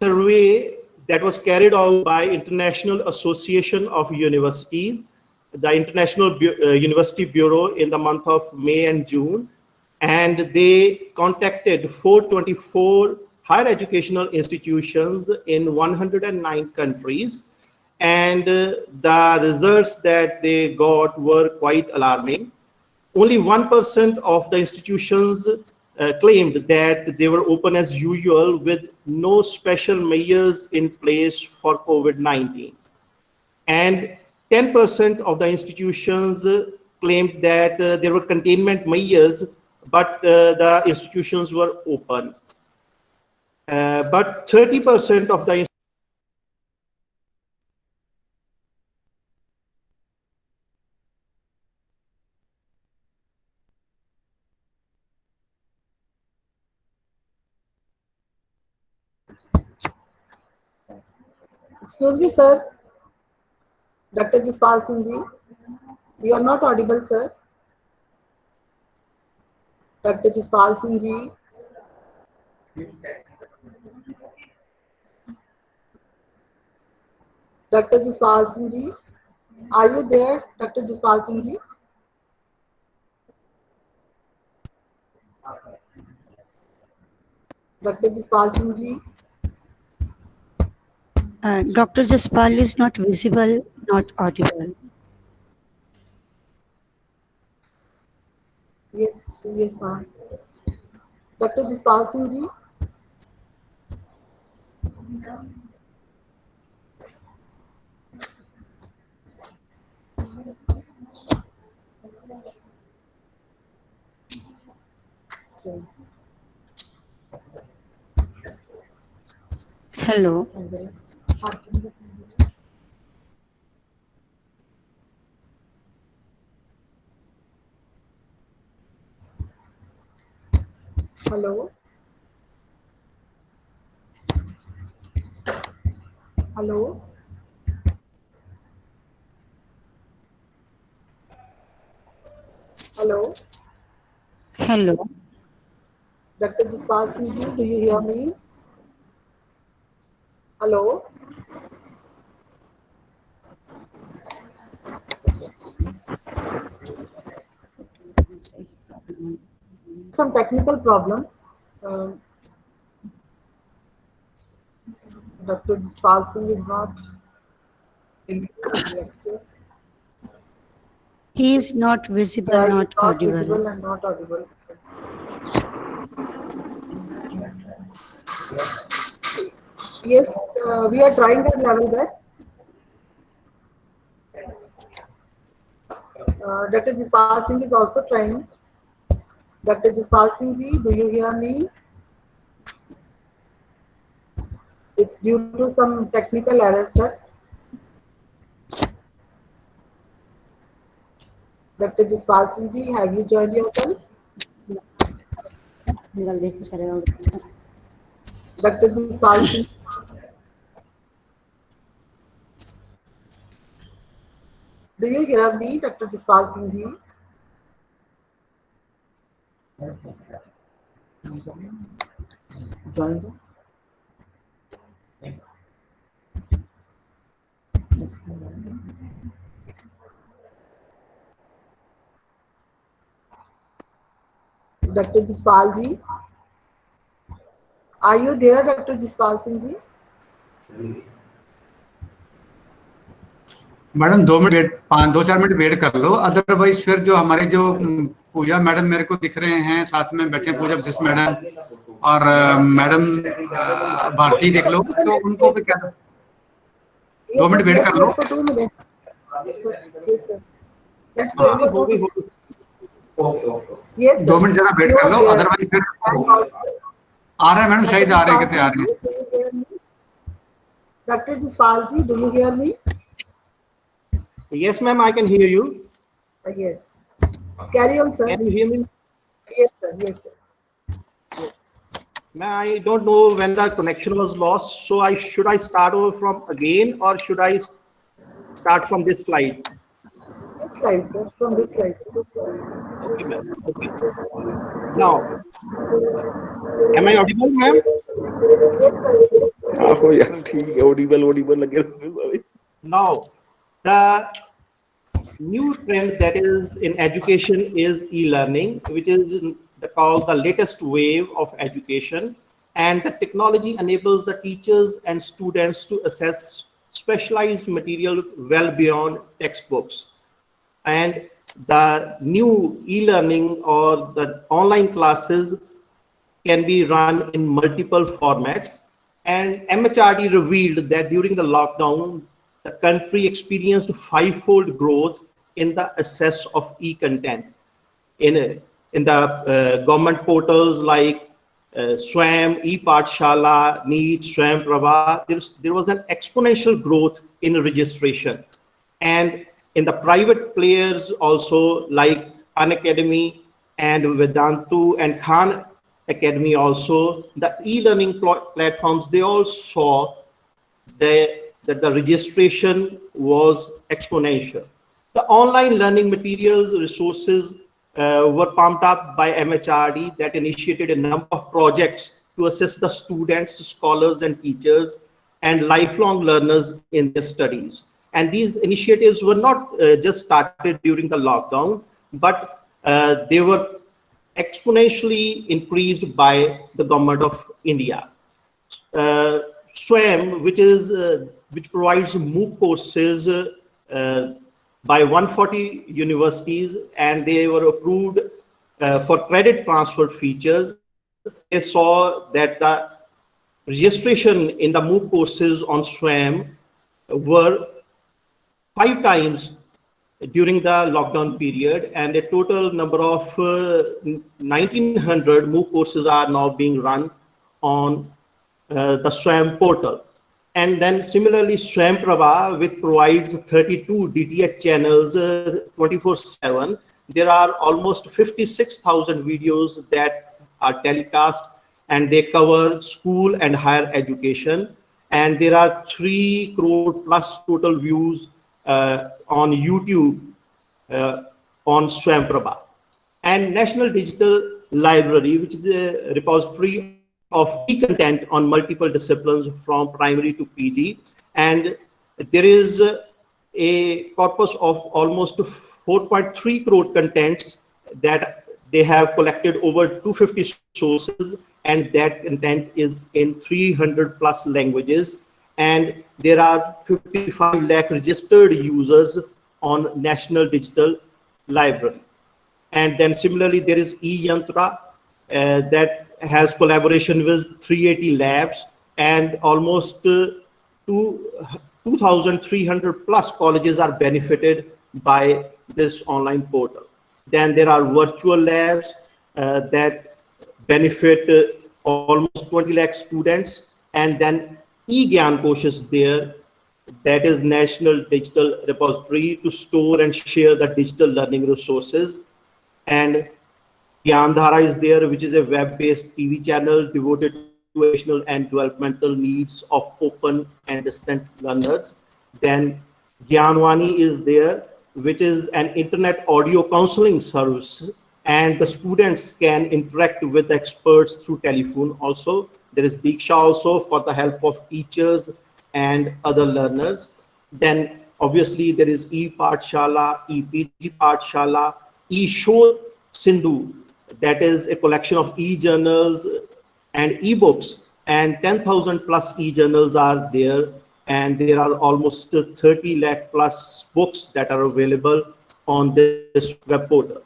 G: Survey that was carried out by International Association of Universities, the International University Bureau, in the month of May and June, and they contacted 424 higher educational institutions in 109 countries, and the results that they got were quite alarming. Only 1% of the institutions claimed that they were open as usual with no special measures in place for COVID-19. And 10% of the institutions claimed that there were containment measures, but the institutions were open. But 30% of the
B: Excuse me, sir. Dr. Jaspal Singh ji, you are not audible, sir. Dr. Jaspal Singh ji. Dr. Jaspal Singh ji, are you there, Dr. Jaspal Singh ji? Dr. Jaspal Singh ji.
A: Dr. Jaspal is not visible, not audible.
B: Yes, yes, ma'am. Dr. Jaspal Singh ji.
A: Hello.
B: Hello. Hello. Hello.
A: Hello.
B: Dr. Jaspal Singh ji, do you hear me? Hello. some technical problem. Um, Dr. Dispal Singh is not in the lecture.
A: He is not visible,
B: Yeah, he is
A: not
B: not
A: audible.
B: visible and not audible. Yes, we are trying our level best. Dr. Jaspal Singh is also trying. Dr. Jaspal Singh ji, do you hear me? It's due to some technical error, sir. Dr. Jaspal Singh ji, have you joined yourself? Dr. Jaspal Singh. Do you hear me, Dr. Jaspal Singh ji? Joined. Dr. Jaspal ji, are you there, Dr. Jaspal Singh ji?
D: Madam 2-4 minute wait कर लो, otherwise फिर जो हमारे जो पूजा madam मेरे को दिख रहे हैं साथ में बैठे, पूजा वशिष्ठ मैडम और मैडम भारती देख लो, तो उनको भी क्या 2 मिनट वेट कर लो।
B: Yes,
D: 2 मिनट जरा वेट कर लो, अदरवाइज फिर आ रहे हैं मैडम, शायद आ रहे हैं, कितने आ रहे हैं।
B: Dr. Jaspal ji, do you hear me?
G: Yes, ma'am, I can hear you.
B: Yes. Carry on, sir.
G: Can you hear me?
B: Yes, sir. Yes, sir.
G: Ma'am, I don't know when the connection was lost, so should I start over from again, or should I start from this slide?
B: This slide, sir. From this slide, sir.
G: Okay, ma'am. Okay. Now, am I audible, ma'am? Now, the new trend that is in education is e-learning, which is called the latest wave of education, and the technology enables the teachers and students to access specialized material well beyond textbooks. And the new e-learning or the online classes can be run in multiple formats. And MHRD revealed that during the lockdown, the country experienced 5-fold growth in the access of e-content. In the government portals like SWAYAM, ePathshala, NEET, SWAYAM Prabha, there was an exponential growth in registration. And in the private players also, like Unacademy and Vedantu and Khan Academy also, the e-learning platforms, they all saw that the registration was exponential. The online learning materials resources were pumped up by MHRD that initiated a number of projects to assist the students, scholars, and teachers and lifelong learners in their studies. And these initiatives were not just started during the lockdown, but they were exponentially increased by the government of India. SWAYAM, which provides MOOC courses by 140 universities, and they were approved for credit transfer features. They saw that the registration in the MOOC courses on SWAYAM were 5 times during the lockdown period, and a total number of 1900 MOOC courses are now being run on the SWAYAM portal. And then similarly, SWAYAM Prabha, which provides 32 DTH channels 24/7. There are almost 56,000 videos that are telecast, and they cover school and higher education. And there are 3 crore plus total views on YouTube on SWAYAM Prabha. And National Digital Library, which is a repository of e-content on multiple disciplines from primary to PG. And there is a corpus of almost 4.3 crore contents that They have collected over 250 sources, and that content is in 300 plus languages. And there are 55 lakh registered users on National Digital Library. And then similarly, there is eYantra that has collaboration with 380 labs, and almost 2,300 plus colleges are benefited by this online portal. Then there are virtual labs that benefit almost 20 lakh students. And then eGyan is there, that is National Digital Repository to store and share the digital learning resources. And Gyandhara is there, which is a web-based TV channel devoted to educational and developmental needs of open and distant learners. Then Gyanwani is there, which is an internet audio counseling service, and the students can interact with experts through telephone also. There is Diksha also for the help of teachers and other learners. Then obviously there is ePathshala, ePG Pathshala, eShodh Sindhu, that is a collection of e-journals and e-books, and 10,000 plus e-journals are there, and there are almost 30 lakh plus books that are available on this web portal.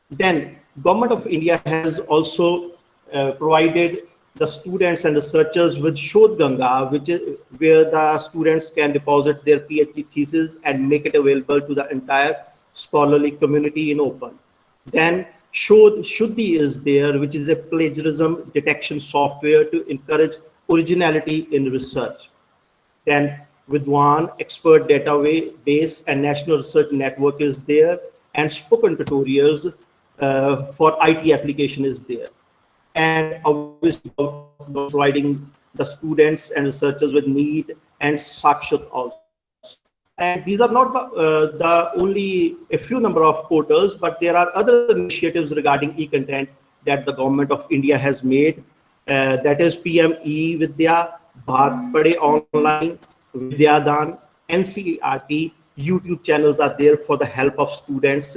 G: Then Government of India has also provided the students and researchers with Shodh Ganga, which is where the students can deposit their PhD thesis and make it available to the entire scholarly community in open. Then Shodh Shuddhi is there, which is a plagiarism detection software to encourage originality in research. Then Vidwan Expert Database and National Research Network is there, and spoken tutorials for IT application is there. And obviously providing the students and researchers with NEET and Sakshat also. And these are not the only a few number of portals, but there are other initiatives regarding e-content that the Government of India has made. That is PM eVidya, Bharat Padhe Online, Vidyadan, NCERT, YouTube channels are there for the help of students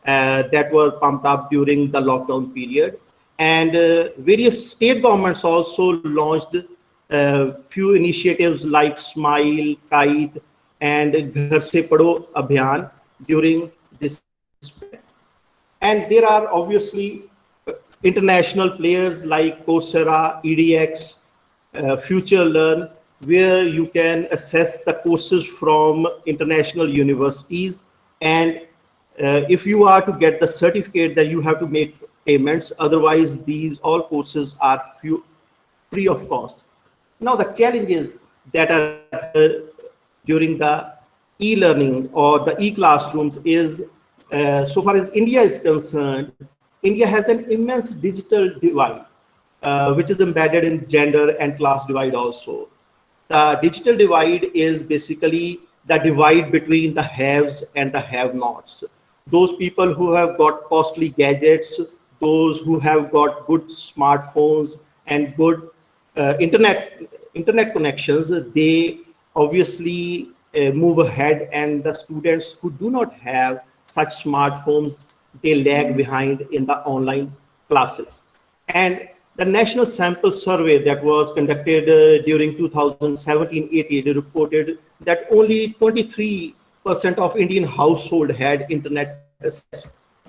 G: that were pumped up during the lockdown period. And various state governments also launched few initiatives like Smile, Kite, and Ghar Se Padho Abhiyan during this. And there are obviously international players like Coursera, EDX, FutureLearn, where you can assess the courses from international universities. And if you are to get the certificate, then you have to make payments. Otherwise, these all courses are free of cost. Now, the challenges that are during the e-learning or the e-classrooms is, so far as India is concerned, India has an immense digital divide, which is embedded in gender and class divide also. The digital divide is basically the divide between the haves and the have-nots. Those people who have got costly gadgets, those who have got good smartphones and good internet connections, they obviously move ahead, and the students who do not have such smartphones, they lag behind in the online classes. And the National Sample Survey that was conducted during 2017-18 reported that only 23% of Indian household had internet access.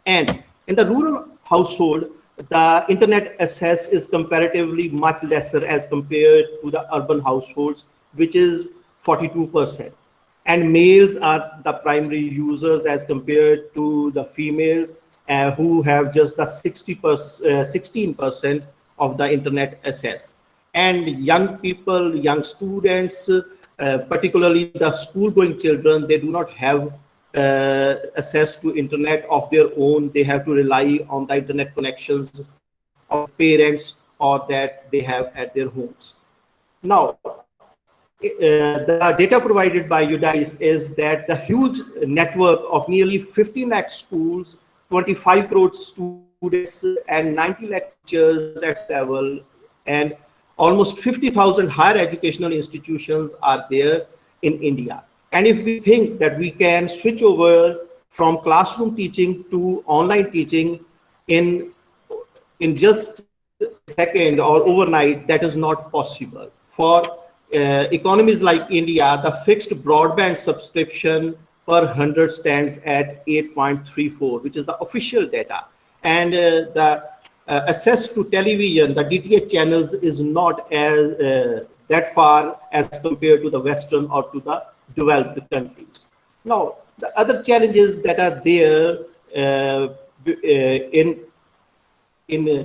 G: And in the rural household, the internet access is comparatively much lesser as compared to the urban households, which is 42%. And males are the primary users as compared to the females who have just the 16% of the internet access. And young people, young students, particularly the school-going children, they do not have access to internet of their own. They have to rely on the internet connections of parents or that they have at their homes. Now, the data provided by UDICE is that the huge network of nearly 15 lakh schools, 25 crore students, and 90 lakh teachers at level, and almost 50,000 higher educational institutions are there in India. And if we think that we can switch over from classroom teaching to online teaching in just a second or overnight, that is not possible. For economies like India, the fixed broadband subscription per 100 stands at 8.34, which is the official data. And the access to television, the DTH channels is not as that far as compared to the Western or to the developed countries. Now, the other challenges that are there in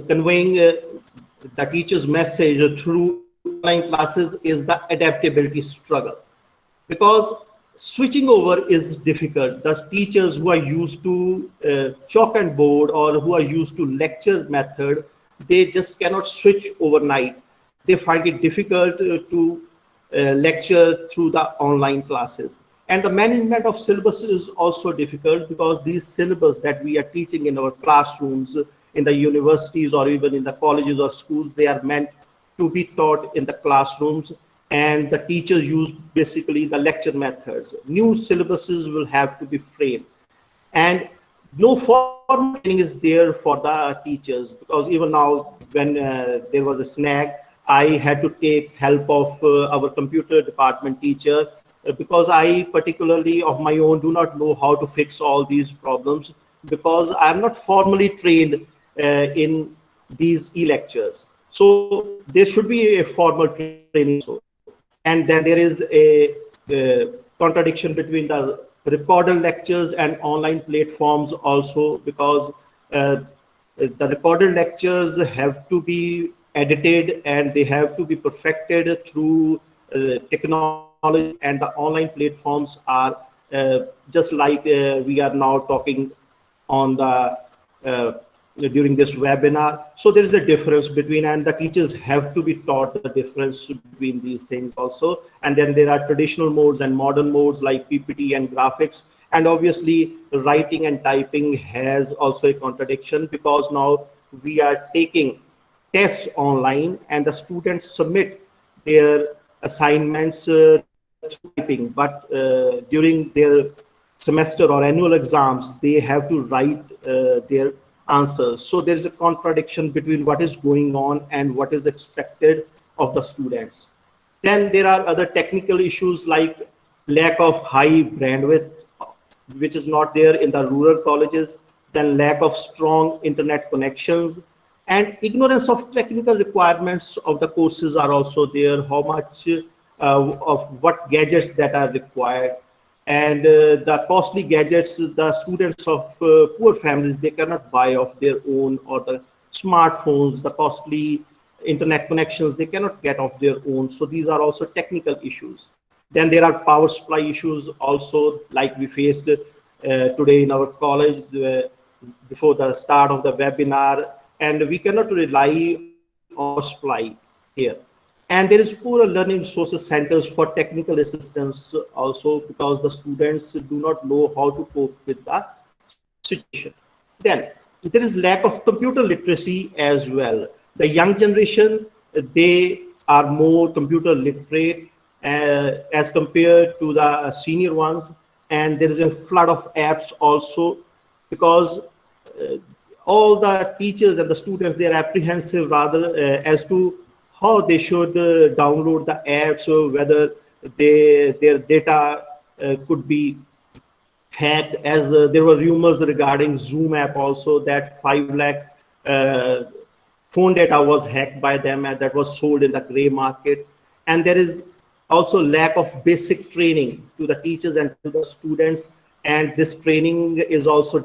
G: conveying the teacher's message through online classes is the adaptability struggle, because switching over is difficult. The teachers who are used to chalk and board or who are used to lecture method, they just cannot switch overnight. They find it difficult to lecture through the online classes. And the management of syllabus is also difficult, because these syllabus that we are teaching in our classrooms, in the universities or even in the colleges or schools, they are meant to be taught in the classrooms, and the teachers use basically the lecture methods. New syllabuses will have to be framed, and no formal training is there for the teachers, because even now when there was a snag, I had to take help of our computer department teacher, because I particularly of my own do not know how to fix all these problems, because I am not formally trained in these e-lectures. So there should be a formal training. And then there is a contradiction between the recorded lectures and online platforms also, because the recorded lectures have to be edited and they have to be perfected through technology, and the online platforms are just like we are now talking on the during this webinar. So there is a difference between, and the teachers have to be taught the difference between these things also. And then there are traditional modes and modern modes like PPT and graphics. And obviously writing and typing has also a contradiction, because now we are taking tests online and the students submit their assignments through typing, but during their semester or annual exams, they have to write their answers. So there is a contradiction between what is going on and what is expected of the students. Then there are other technical issues like lack of high bandwidth, which is not there in the rural colleges, then lack of strong internet connections, and ignorance of technical requirements of the courses are also there, how much of what gadgets that are required. And the costly gadgets, the students of poor families, they cannot buy of their own, or the smartphones, the costly internet connections, they cannot get of their own. So these are also technical issues. Then there are power supply issues also, like we faced today in our college before the start of the webinar, and we cannot rely on supply here. And there is poor learning resources centers for technical assistance also, because the students do not know how to cope with the situation. Then there is lack of computer literacy as well. The young generation, they are more computer literate as compared to the senior ones. And there is a flood of apps also, because all the teachers and the students, they are apprehensive rather as to how they should download the apps, or whether their data could be hacked, as there were rumors regarding Zoom app also, that 5 lakh phone data was hacked by them, and that was sold in the gray market. And there is also lack of basic training to the teachers and to the students, and this training is also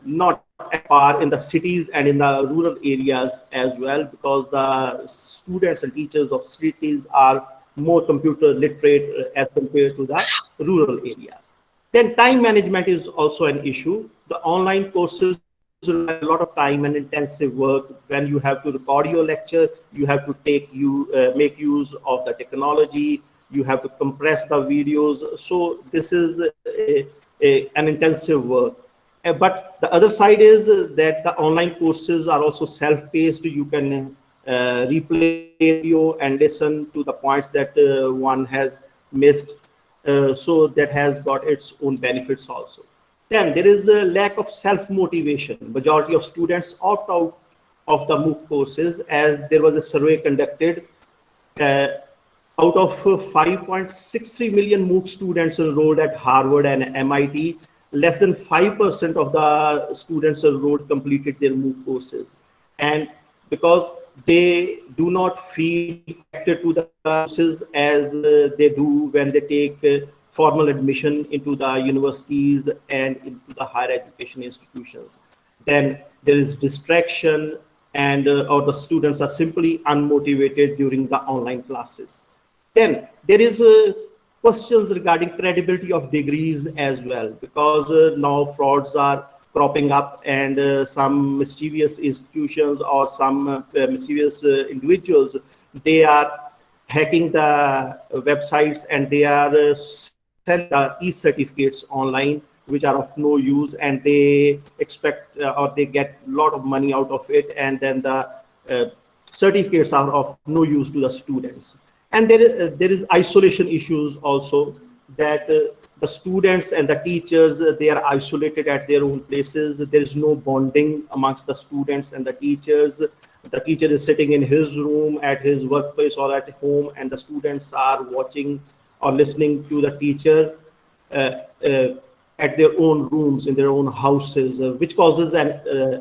G: not at par in the cities and in the rural areas as well, because the students and teachers of cities are more computer literate as compared to the rural areas. Then time management is also an issue. The online courses require a lot of time and intensive work. When you have to record your lecture, you have to make use of the technology, you have to compress the videos. So this is an intensive work. But the other side is that the online courses are also self-paced. You can replay video and listen to the points that one has missed. So that has got its own benefits also. Then there is a lack of self-motivation. Majority of students opt out of the MOOC courses, as there was a survey conducted. Out of 5.63 million MOOC students enrolled at Harvard and MIT, less than 5% of the students enrolled completed their MOOC courses. And because they do not feel connected to the courses as they do when they take formal admission into the universities and into the higher education institutions. Then there is distraction, and or the students are simply unmotivated during the online classes. Then there is questions regarding credibility of degrees as well, because now frauds are cropping up, and some mischievous institutions or some mischievous individuals, they are hacking the websites, and they are selling the e-certificates online, which are of no use, and they expect or they get a lot of money out of it, and then the certificates are of no use to the students. And there is isolation issues also, that the students and the teachers, they are isolated at their own places. There is no bonding amongst the students and the teachers. The teacher is sitting in his room at his workplace or at home, and the students are watching or listening to the teacher at their own rooms, in their own houses, which causes an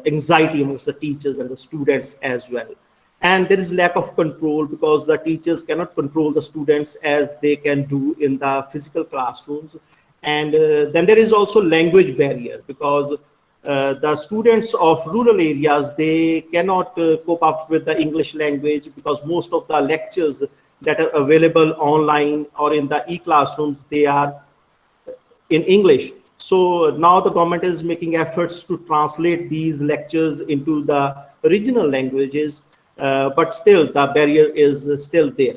G: anxiety amongst the teachers and the students as well. And there is lack of control, because the teachers cannot control the students as they can do in the physical classrooms. And then there is also language barrier, because the students of rural areas, they cannot cope up with the English language, because most of the lectures that are available online or in the e-classrooms, they are in English. So now the government is making efforts to translate these lectures into the regional languages, but still the barrier is still there.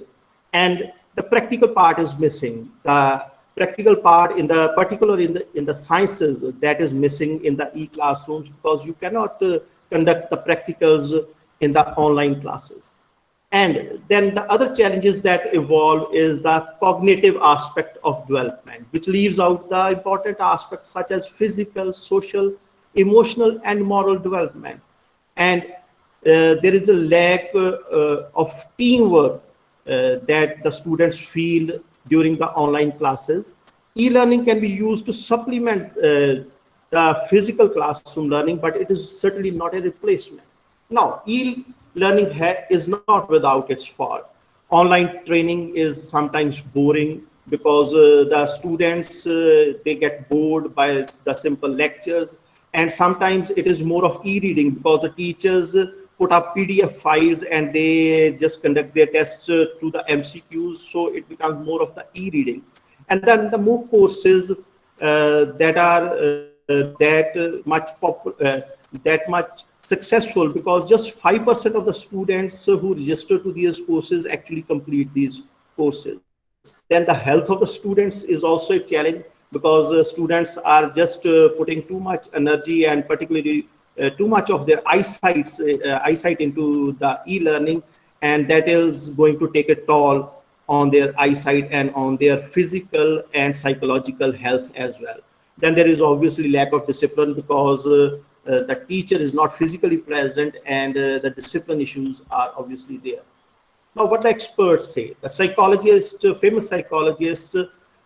G: And the practical part is missing. The practical part, in the particular in the sciences, that is missing in the e-classrooms, because you cannot conduct the practicals in the online classes. And then the other challenges that evolve is the cognitive aspect of development, which leaves out the important aspects such as physical, social, emotional, and moral development. And there is a lack of teamwork that the students feel during the online classes. E-learning can be used to supplement the physical classroom learning, but it is certainly not a replacement. Now, e-learning is not without its fault. Online training is sometimes boring, because the students, they get bored by the simple lectures, and sometimes it is more of e-reading, because the teachers put up PDF files and they just conduct their tests through the MCQs, so it becomes more of the e-reading. And then the MOOC courses that are that much successful, because just 5% of the students who register to these courses actually complete these courses. Then the health of the students is also a challenge, because students are just putting too much energy, and particularly too much of their eyesight into the e-learning, and that is going to take a toll on their eyesight and on their physical and psychological health as well. Then there is obviously lack of discipline, because the teacher is not physically present, and the discipline issues are obviously there. Now, what the experts say, the psychologists, famous psychologists,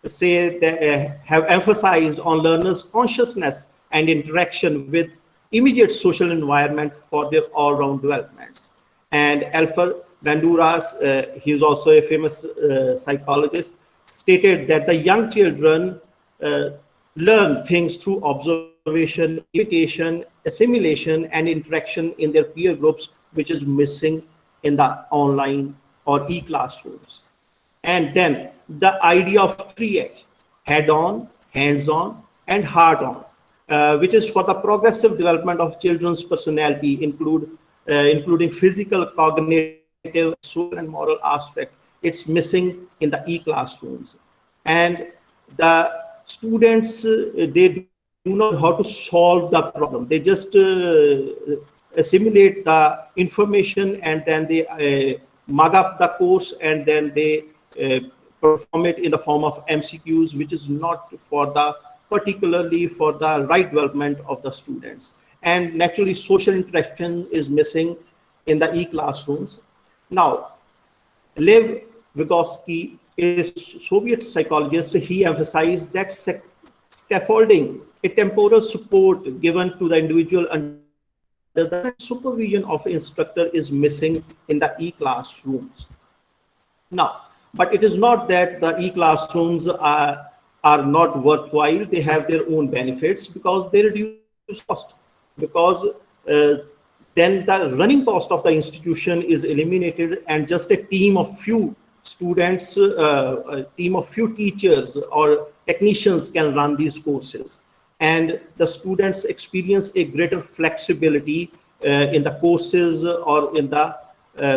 G: say that have emphasized on learners' consciousness and interaction with immediate social environment for their all-round developments. And Alfred Bandura, he is also a famous psychologist, stated that the young children learn things through observation, imitation, assimilation, and interaction in their peer groups, which is missing in the online or e-classrooms. And then the idea of 3H, head-on, hands-on, and heart-on, which is for the progressive development of children's personality, including physical, cognitive, social, and moral aspect. It's missing in the e-classrooms. And the students, they do not know how to solve the problem. They just assimilate the information, and then they mug up the course, and then they perform it in the form of MCQs, which is not for the particularly for the right development of the students. And naturally, social interaction is missing in the e-classrooms. Now, Lev Vygotsky is Soviet psychologist. He emphasized that scaffolding, a temporal support given to the individual under the supervision of instructor is missing in the e-classrooms. Now, but it is not that the e-classrooms are not worthwhile. They have their own benefits because they reduce cost, because then the running cost of the institution is eliminated, and just a team of few students, a team of few teachers or technicians can run these courses. And the students experience a greater flexibility in the courses or in the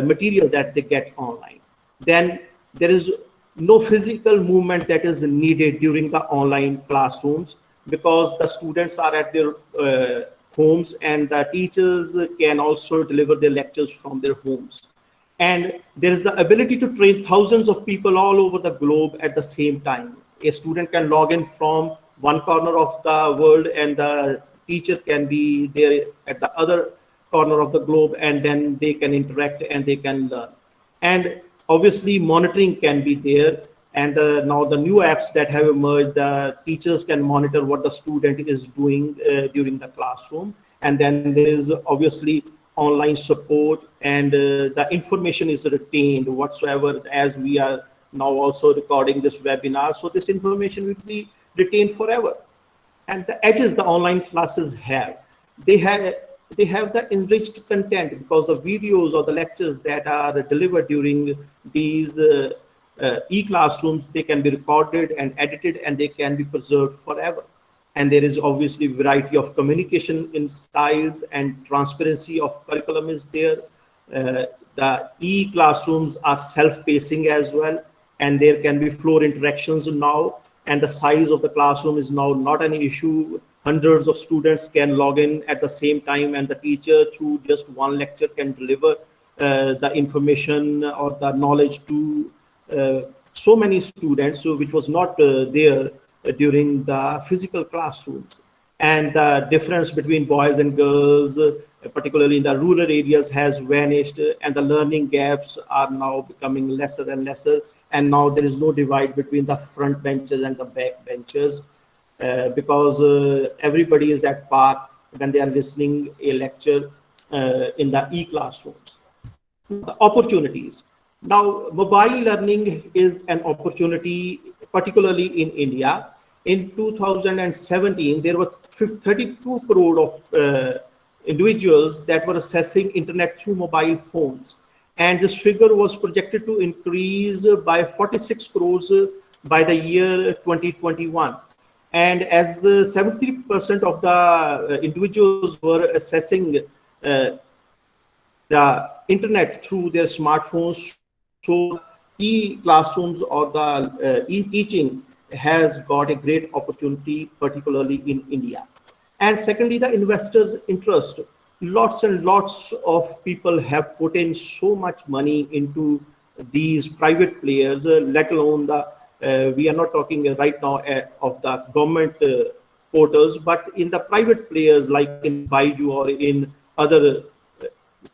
G: material that they get online. Then there is no physical movement that is needed during the online classrooms, because the students are at their homes and the teachers can also deliver their lectures from their homes. And there is the ability to train thousands of people all over the globe at the same time. A student can log in from one corner of the world and the teacher can be there at the other corner of the globe, and then they can interact and they can learn. And obviously monitoring can be there, and now the new apps that have emerged, the teachers can monitor what the student is doing during the classroom. And then there is obviously online support, and the information is retained whatsoever, as we are now also recording this webinar. So this information will be retained forever. And the edges the online classes have, they have the enriched content, because the videos or the lectures that are delivered during these e-classrooms, they can be recorded and edited and they can be preserved forever. And there is obviously variety of communication in styles, and transparency of curriculum is there. The e-classrooms are self-pacing as well, and there can be floor interactions now, and the size of the classroom is now not an issue. Hundreds of students can log in at the same time, and the teacher through just one lecture can deliver the information or the knowledge to so many students, which was not there during the physical classrooms. And the difference between boys and girls, particularly in the rural areas, has vanished, and the learning gaps are now becoming lesser and lesser. And now there is no divide between the front benches and the back benches, because everybody is at par when they are listening a lecture in the e-classrooms. The opportunities. Now, mobile learning is an opportunity, particularly in India. In 2017, there were 32 crore of individuals that were accessing internet through mobile phones. And this figure was projected to increase by 46 crores by the year 2021. And as 70% of the individuals were accessing the internet through their smartphones, so e-classrooms or the e-teaching has got a great opportunity, particularly in India. And secondly, the investors' interest. Lots and lots of people have put in so much money into these private players, let alone the, we are not talking right now of the government portals, but in the private players like in Baiju or in other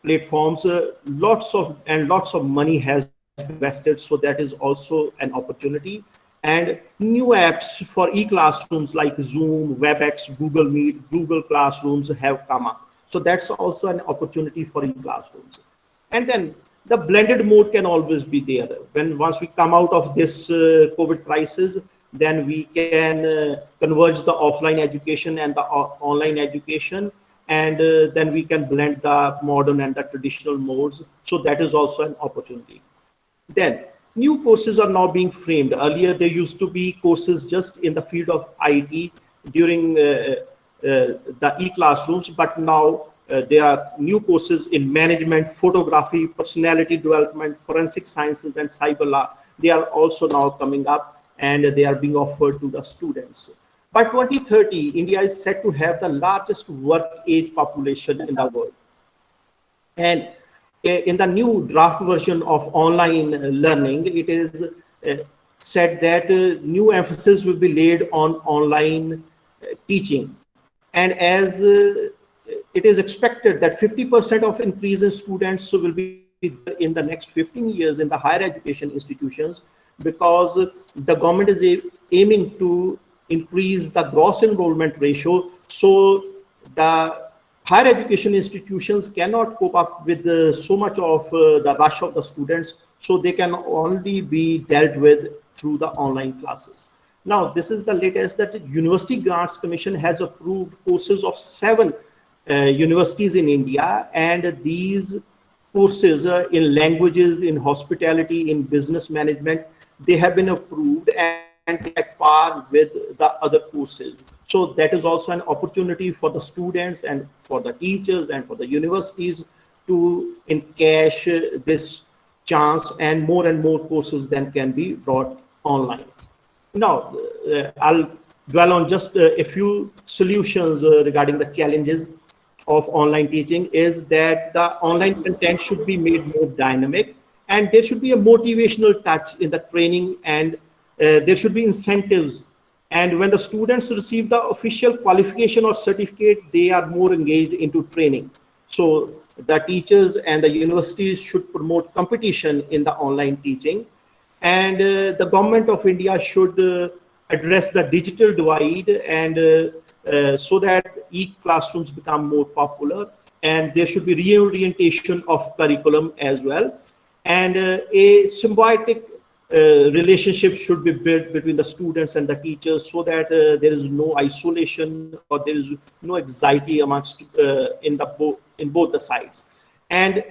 G: platforms, lots of money has invested. So that is also an opportunity. And new apps for e-classrooms like Zoom, WebEx, Google Meet, Google Classrooms have come up. So that's also an opportunity for e-classrooms. And then the blended mode can always be there. Once we come out of this COVID crisis, then we can converge the offline education and the online education, and then we can blend the modern and the traditional modes. So that is also an opportunity. Then new courses are now being framed. Earlier, there used to be courses just in the field of IT during the e-classrooms, but now there are new courses in management, photography, personality development, forensic sciences, and cyber law. They are also now coming up, and they are being offered to the students. By 2030, India is set to have the largest work age population in the world. And in the new draft version of online learning, it is said that new emphasis will be laid on online teaching. And as it is expected that 50% of increase in students will be in the next 15 years in the higher education institutions, because the government is aiming to increase the gross enrollment ratio. So the higher education institutions cannot cope up with so much of the rush of the students, so they can only be dealt with through the online classes. Now, this is the latest that the University Grants Commission has approved courses of 7 universities in India, and these courses in languages, in hospitality, in business management, they have been approved and at par with the other courses. So that is also an opportunity for the students and for the teachers and for the universities to encash this chance, and more courses then can be brought online. Now, I'll dwell on just a few solutions regarding the challenges of online teaching. Is that the online content should be made more dynamic, and there should be a motivational touch in the training, and there should be incentives. And when the students receive the official qualification or certificate, they are more engaged into training. So the teachers and the universities should promote competition in the online teaching. And the government of India should address the digital divide, and so that e-classrooms become more popular, and there should be reorientation of curriculum as well. And a symbiotic relationship should be built between the students and the teachers, so that there is no isolation or there is no anxiety amongst in both the sides. And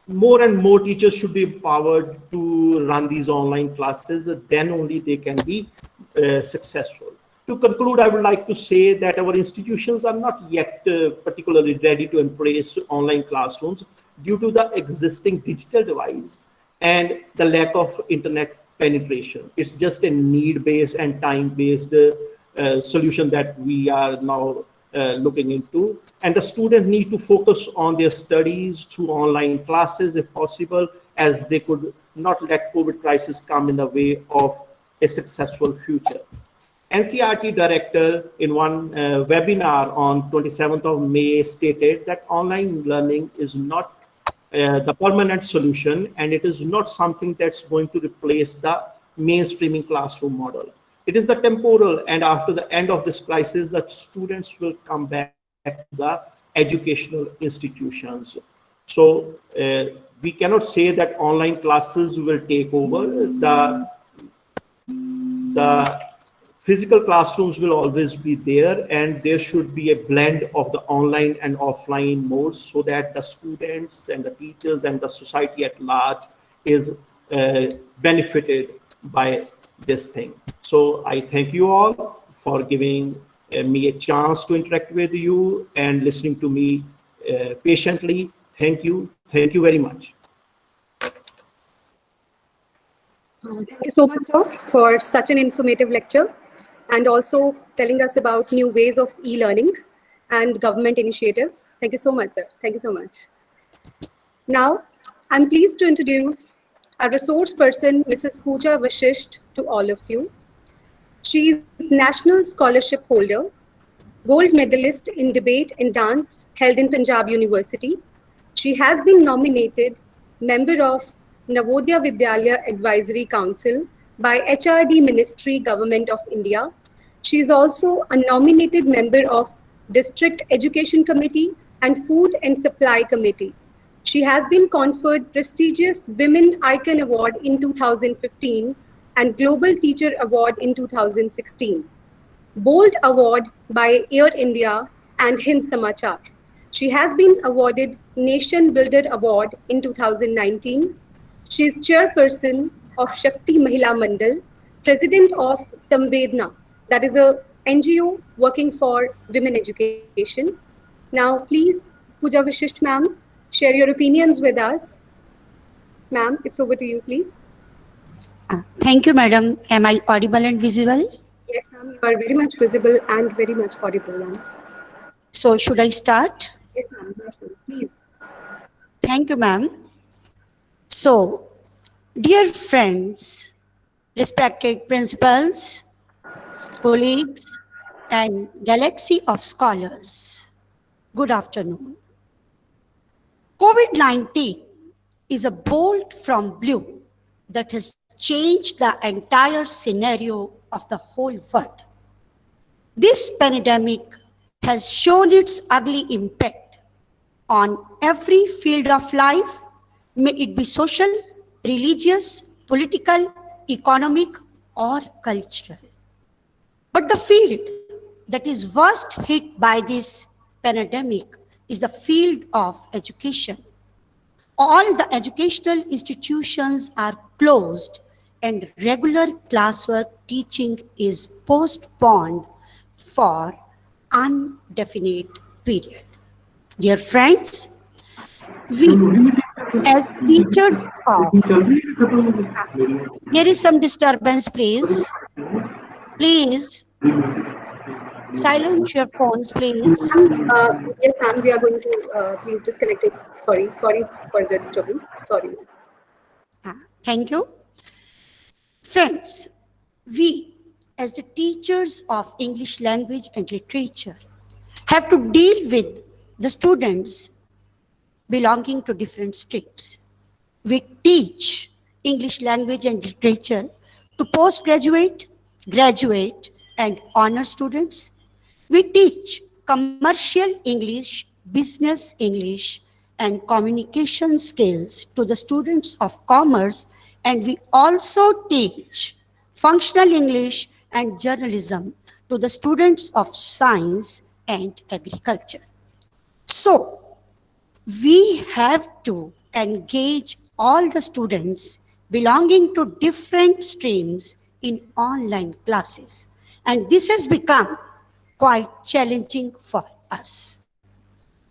G: more teachers should be empowered to run these online classes, then only they can be successful. To conclude, I would like to say that our institutions are not yet particularly ready to embrace online classrooms due to the existing digital device and the lack of internet penetration. It's just a need-based and time-based solution that we are now looking into. And the students need to focus on their studies through online classes if possible, as they could not let COVID crisis come in the way of a successful future. NCERT director in one webinar on 27th of May stated that online learning is not the permanent solution, and it is not something that's going to replace the mainstreaming classroom model. It is the temporal, and after the end of this crisis, the students will come back to the educational institutions. So we cannot say that online classes will take over. The physical classrooms will always be there, and there should be a blend of the online and offline modes, so that the students and the teachers and the society at large is benefited by this thing. So I thank you all for giving me a chance to interact with you and listening to me patiently. Thank you very much.
C: Thank you so much, sir, for such an informative lecture, and also telling us about new ways of e-learning and government initiatives. Thank you so much, sir. Thank you so much. Now, I'm pleased to introduce our resource person, Mrs. Pooja Vashisht, to all of you. She is National Scholarship Holder, Gold Medalist in Debate and Dance held in Punjab University. She has been nominated member of Navodaya Vidyalaya Advisory Council by HRD Ministry, Government of India. She is also a nominated member of District Education Committee and Food and Supply Committee. She has been conferred prestigious Women Icon Award in 2015 and Global Teacher Award in 2016. Bold Award by Air India and Hind Samachar. She has been awarded Nation Builder Award in 2019. She is chairperson of Shakti Mahila Mandal, president of Samvedna, that is a NGO working for women education. Now, please, Pooja Vashisht ma'am, share your opinions with us. Ma'am, it's over to you, please.
A: Thank you, madam. Am I audible and visible?
C: Yes, ma'am, you are very much visible and very much audible, ma'am.
A: So, should I start?
C: Yes, ma'am, please.
A: Thank you, ma'am. So, dear friends, respected principals, colleagues, and galaxy of scholars. Good afternoon. COVID-19 is a bolt from blue that has changed the entire scenario of the whole world. This pandemic has shown its ugly impact on every field of life, may it be social, religious, political, economic, or cultural. But the field that is worst hit by this pandemic is the field of education. All the educational institutions are closed and regular classwork teaching is postponed for indefinite period. Dear friends, we as teachers of, there is some disturbance, please. Please silence your phones, please.
C: Yes, ma'am, we are going to please disconnect it. Sorry for the disturbance. Sorry.
A: Thank you. Friends, we as the teachers of English language and literature have to deal with the students belonging to different streams. We teach English language and literature to postgraduate, graduate, and honor students. We teach commercial English, business English, and communication skills to the students of commerce, and we also teach functional English and journalism to the students of science and agriculture. So, we have to engage all the students belonging to different streams in online classes. And this has become quite challenging for us.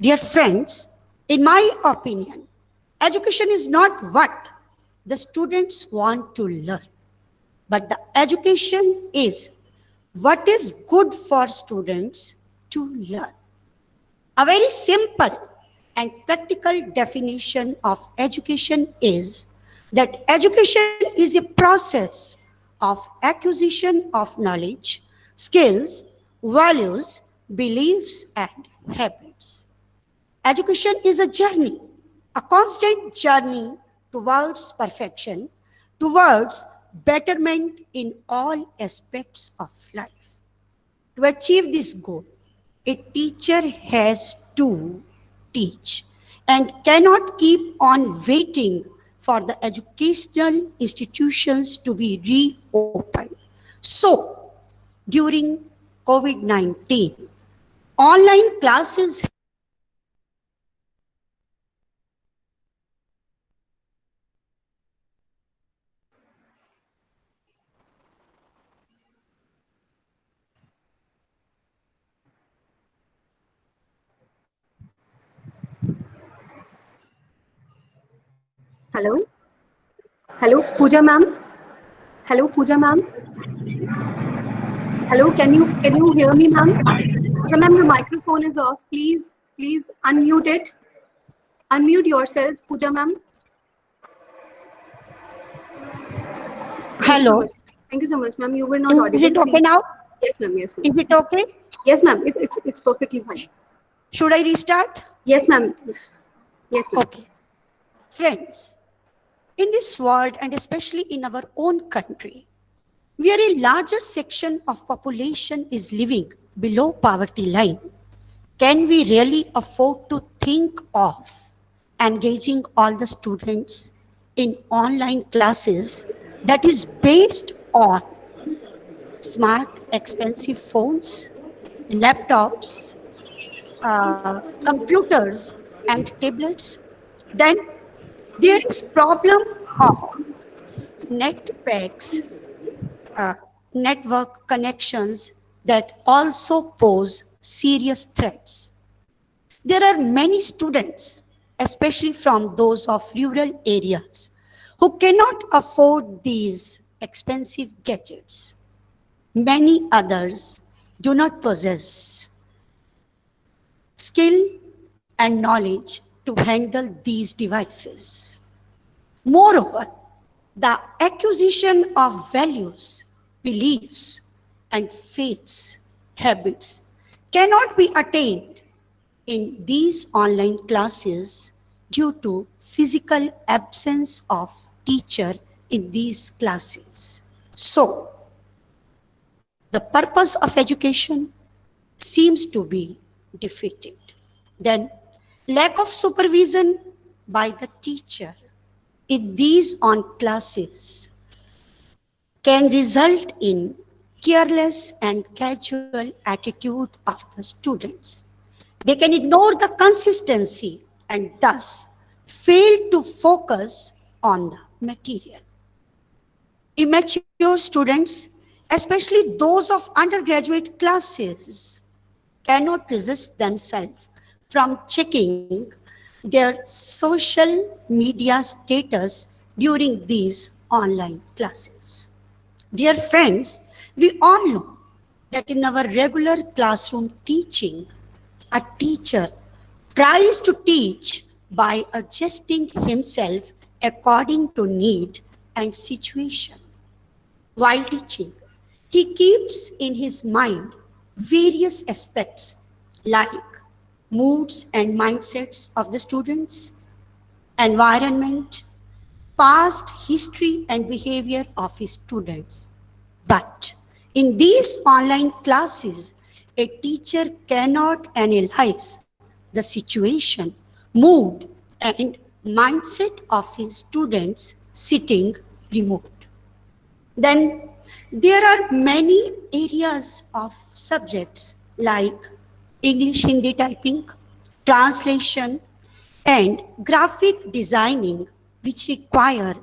A: Dear friends, in my opinion, education is not what the students want to learn, but the education is what is good for students to learn. A very simple and practical definition of education is that education is a process of acquisition of knowledge, skills, values, beliefs, and habits. Education is a journey, a constant journey towards perfection, towards betterment in all aspects of life. To achieve this goal, a teacher has to teach and cannot keep on waiting for the educational institutions to be reopened. So, during COVID-19, online classes
C: Hello? Hello, Pooja ma'am? Hello, Pooja ma'am? Hello, can you hear me, ma'am? Pooja ma'am, your microphone is off. Please unmute it. Unmute yourself, Pooja ma'am.
A: Hello.
C: Thank you so much, ma'am. You were not audible.
A: Is it okay
C: Please.
A: now?
C: Yes, ma'am. Yes, ma'am.
A: Is it okay?
C: Yes, ma'am. It's perfectly fine.
A: Should I restart?
C: Yes, ma'am. Yes, ma'am.
A: Okay. Friends, in this world and especially in our own country, where a larger section of population is living below poverty line, can we really afford to think of engaging all the students in online classes that is based on smart, expensive phones, laptops, computers, and tablets? Then there is problem of net packs, network connections that also pose serious threats. There are many students, especially from those of rural areas, who cannot afford these expensive gadgets. Many others do not possess skill and knowledge to handle these devices. Moreover, The acquisition of values, beliefs, and faiths, habits cannot be attained in these online classes due to physical absence of teacher in these classes. So, the purpose of education seems to be defeated. Then, lack of supervision by the teacher in these on classes can result in careless and casual attitude of the students. They can ignore the consistency and thus fail to focus on the material. Immature students, especially those of undergraduate classes, cannot resist themselves from checking their social media status during these online classes. Dear friends, we all know that in our regular classroom teaching, a teacher tries to teach by adjusting himself according to need and situation. While teaching, he keeps in his mind various aspects like moods and mindsets of the students, environment, past history and behavior of his students. But in these online classes, a teacher cannot analyze the situation, mood, and mindset of his students sitting remote. Then there are many areas of subjects like English Hindi typing, translation, and graphic designing which require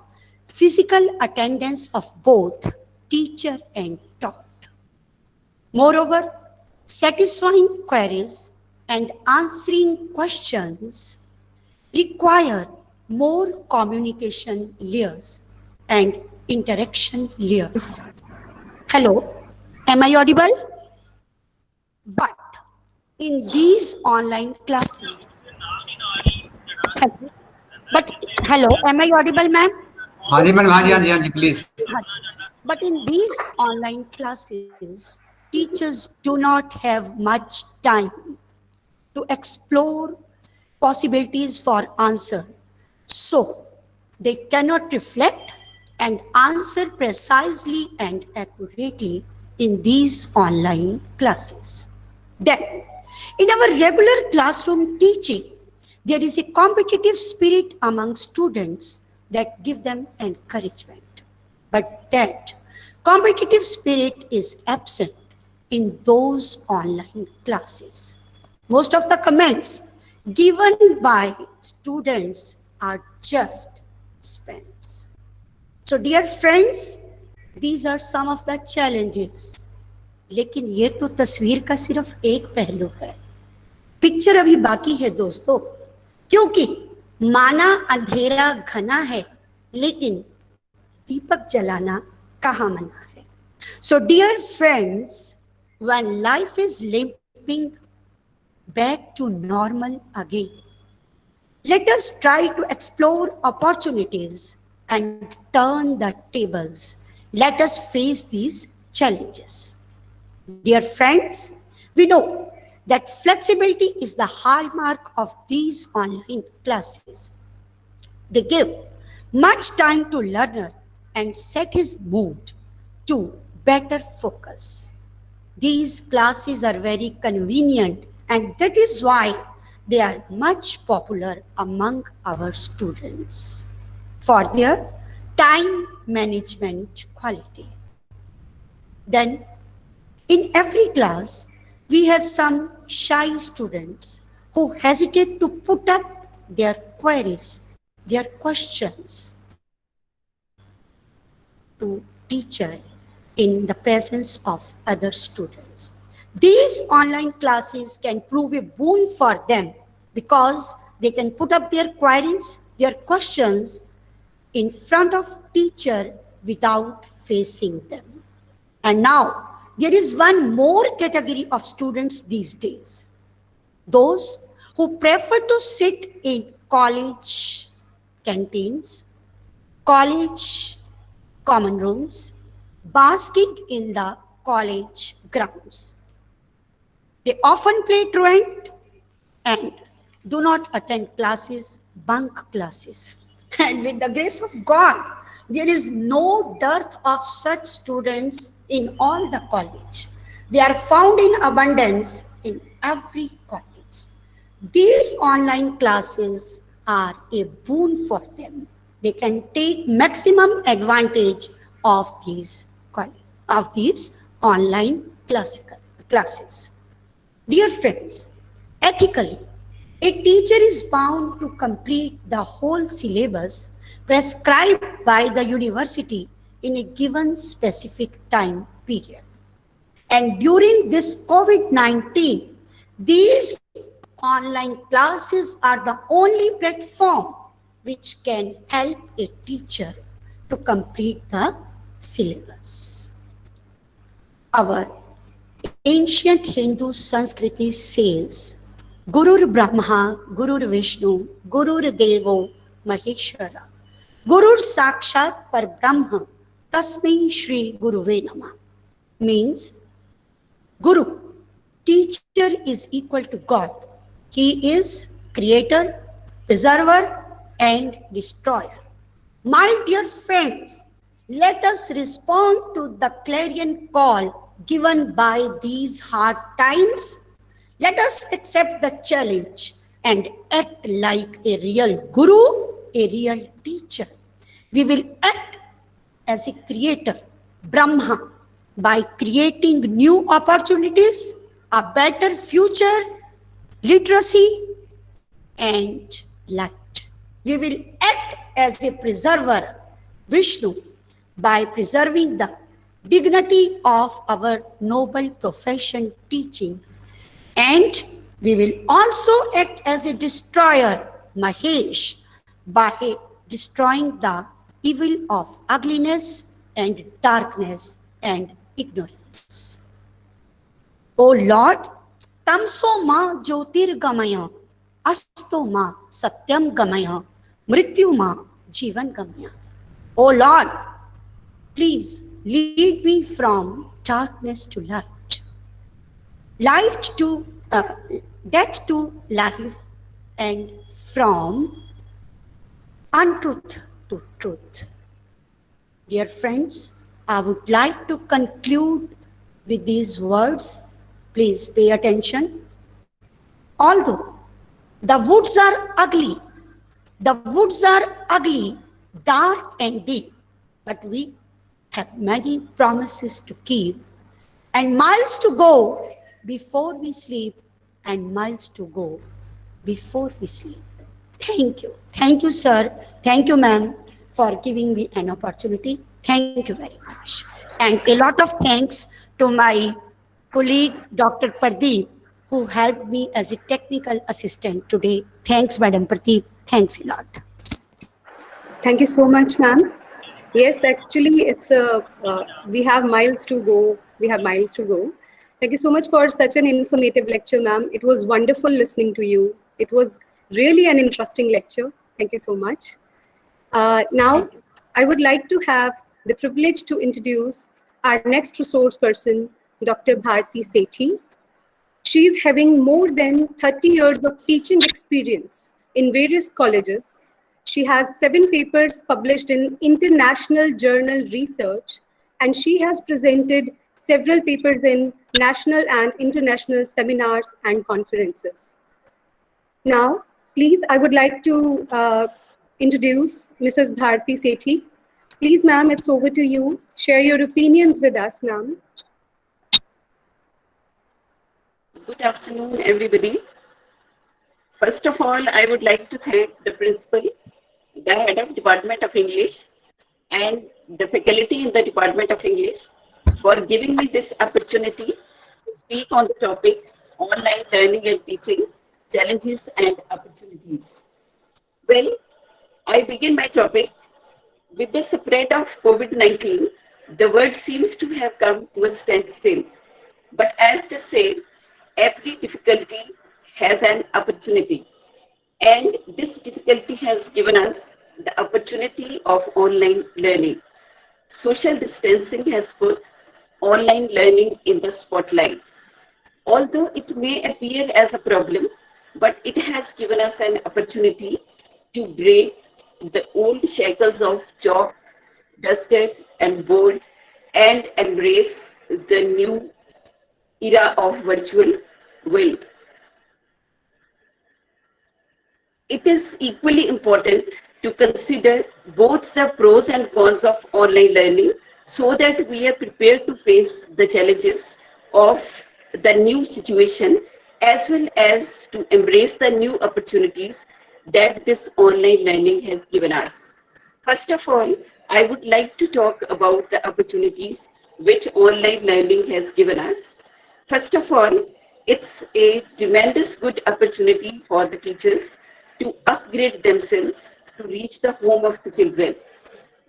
A: physical attendance of both teacher and taught. Moreover, satisfying queries and answering questions require more communication layers and interaction layers. Hello, am I audible? But in these online classes, hello, am I audible, ma'am?
D: हाँ जी madam, हाँ जी please.
A: But in these online classes, teachers do not have much time to explore possibilities for answer. So they cannot reflect and answer precisely and accurately in these online classes. Then, in our regular classroom teaching, there is a competitive spirit among students that give them encouragement. But that competitive spirit is absent in those online classes. Most of the comments given by students are just spams. So dear friends, these are some of the challenges. लेकिन ये तो तस्वीर का सिर्फ एक पहलू है, picture अभी बाकी है दोस्तों, क्योंकि माना अंधेरा घना है लेकिन दीपक जलाना कहाँ मना है. So dear friends, when life is limping back to normal again, let us try to explore opportunities and turn the tables. Let us face these challenges. Dear friends, we know that flexibility is the hallmark of these online classes. They give much time to learner and set his mood to better focus. These classes are very convenient and that is why they are much popular among our students for their time management quality. Then in every class, we have some shy students who hesitate to put up their queries, their questions to teacher in the presence of other students. These online classes can prove a boon for them because they can put up their queries, their questions in front of teacher without facing them. And now, there is one more category of students these days. Those who prefer to sit in college canteens, college common rooms, basking in the college grounds. They often play truant and do not attend classes, bunk classes. And with the grace of God, there is no dearth of such students in all the college. They are found in abundance in every college. These online classes are a boon for them. They can take maximum advantage of these online classes. Dear friends, ethically, a teacher is bound to complete the whole syllabus prescribed by the university in a given specific time period. And during this COVID-19, these online classes are the only platform which can help a teacher to complete the syllabus. Our ancient Hindu Sanskriti says, Gurur Brahma, Gurur Vishnu, Gurur Devo Maheshwara, Gurur Sakshat Par Brahma, Tasmai Shri Guruve Namah. Means, Guru, teacher is equal to God. He is creator, preserver, and destroyer. My dear friends, let us respond to the clarion call given by these hard times. Let us accept the challenge and act like a real guru, a real teacher. We will act as a creator, Brahma, by creating new opportunities, a better future, literacy, and light. We will act as a preserver, Vishnu, by preserving the dignity of our noble profession teaching. And we will also act as a destroyer, Mahesh, by destroying the evil of ugliness and darkness and ignorance. O Lord, Tamso ma jyotirgamaya, asto ma satyam gamaya, mrityu ma jivan gamaya. O Lord, please lead me from darkness to light, light to death to life, and from untruth to truth. Dear friends, I would like to conclude with these words. Please pay attention. Although the woods are ugly, dark and deep, but we have many promises to keep and miles to go before we sleep, and miles to go before we sleep. Thank you. Thank you, sir. Thank you, ma'am, for giving me an opportunity. Thank you very much. And a lot of thanks to my colleague, Dr. Pradeep, who helped me as a technical assistant today. Thanks, Madam Pradeep. Thanks a lot.
C: Thank you so much, ma'am. Yes, actually, we have miles to go. Thank you so much for such an informative lecture, ma'am. It was wonderful listening to you. It was really an interesting lecture. Thank you so much. Now, I would like to have the privilege to introduce our next resource person, Dr. Bharti Sethi. She is having more than 30 years of teaching experience in various colleges. She has 7 papers published in international journal research, and she has presented several papers in national and international seminars and conferences. Now, please, I would like to introduce Mrs. Bharti Sethi. Please, ma'am, it's over to you. Share your opinions with us, ma'am.
I: Good afternoon, everybody. First of all, I would like to thank the principal, the head of Department of English, and the faculty in the Department of English for giving me this opportunity to speak on the topic online learning and teaching, challenges and opportunities. Well, I begin my topic. With the spread of COVID-19, the world seems to have come to a standstill. But as they say, every difficulty has an opportunity. And this difficulty has given us the opportunity of online learning. social distancing has put online learning in the spotlight. Although it may appear as a problem, but it has given us an opportunity to break the old shackles of chalk, duster, and board and embrace the new era of virtual world. It is equally important to consider both the pros and cons of online learning so that we are prepared to face the challenges of the new situation as well as to embrace the new opportunities that this online learning has given us. First of all, I would like to talk about the opportunities which online learning has given us. First of all, it's a tremendous good opportunity for the teachers to upgrade themselves to reach the home of the children.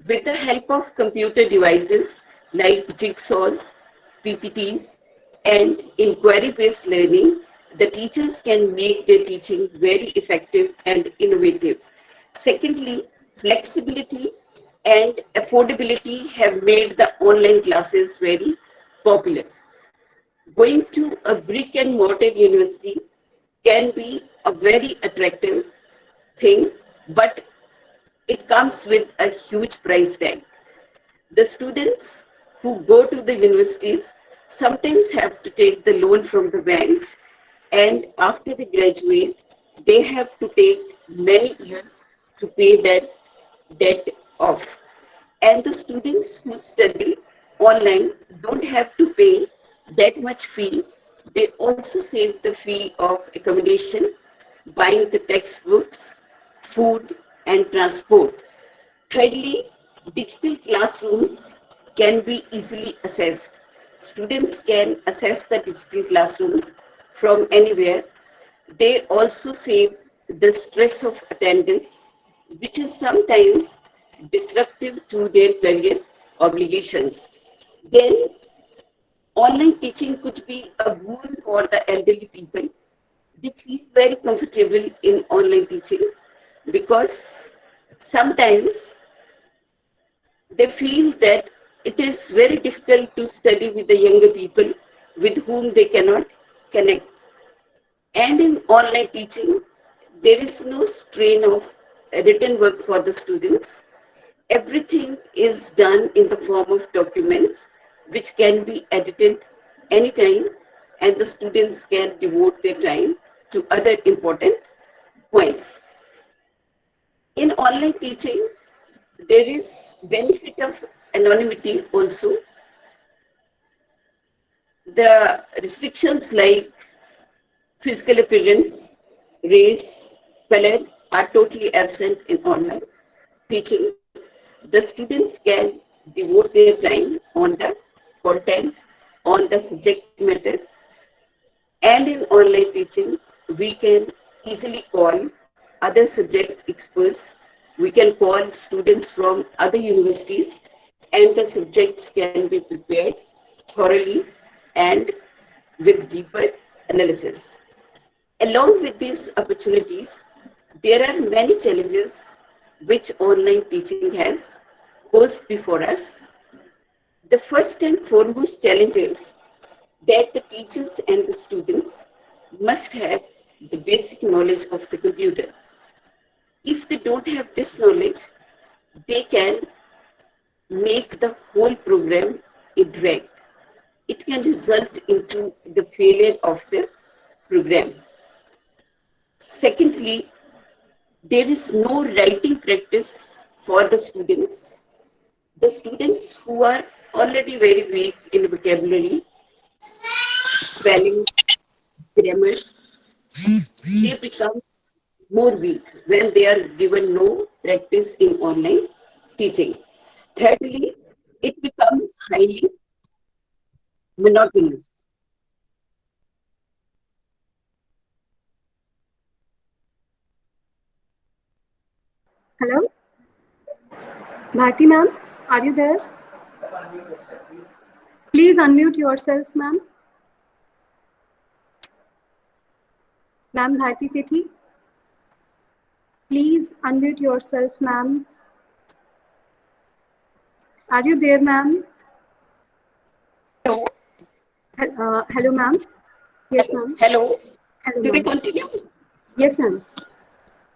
I: With the help of computer devices like jigsaws, PPTs, and inquiry-based learning, the teachers can make their teaching very effective and innovative. Secondly, flexibility and affordability have made the online classes very popular. Going to a brick and mortar university can be a very attractive thing, but it comes with a huge price tag. The students who go to the universities sometimes have to take the loan from the banks, and after they graduate, they have to take many years to pay that debt off. And the students who study online don't have to pay that much fee. They also save the fee of accommodation, buying the textbooks, food, and transport. Thirdly, digital classrooms can be easily assessed. Students can access the digital classrooms from anywhere. They also save the stress of attendance, which is sometimes disruptive to their career obligations. Then, online teaching could be a boon for the elderly people. They feel very comfortable in online teaching because sometimes they feel that it is very difficult to study with the younger people with whom they cannot connect. And in online teaching, there is no strain of written work for the students. Everything is done in the form of documents which can be edited anytime, and the students can devote their time to other important points. In online teaching, there is benefit of anonymity also. The restrictions like physical appearance, race, color are totally absent in online teaching. The students can devote their time on the content, on the subject matter, and in online teaching, we can easily call other subject experts. We can call students from other universities, and the subjects can be prepared thoroughly and with deeper analysis. Along with these opportunities, there are many challenges which online teaching has posed before us. The first and foremost challenge is that the teachers and the students must have the basic knowledge of the computer. If they don't have this knowledge, they can make the whole program a drag. It can result into the failure of the program. Secondly, there is no writing practice for the students. The students who are already very weak in vocabulary, spelling, grammar, they become more weak when they are given no practice in online teaching. Thirdly, it becomes highly monotonous.
C: Hello? Bharti ma'am, are you there? Please unmute yourself, ma'am. Ma'am Bharti Sethi, please unmute yourself, ma'am. Are you there, ma'am?
I: Hello.
C: Hello, ma'am. Yes, ma'am.
I: Hello.
C: Hello,
I: Should we
C: ma'am.
I: continue?
C: Yes, ma'am.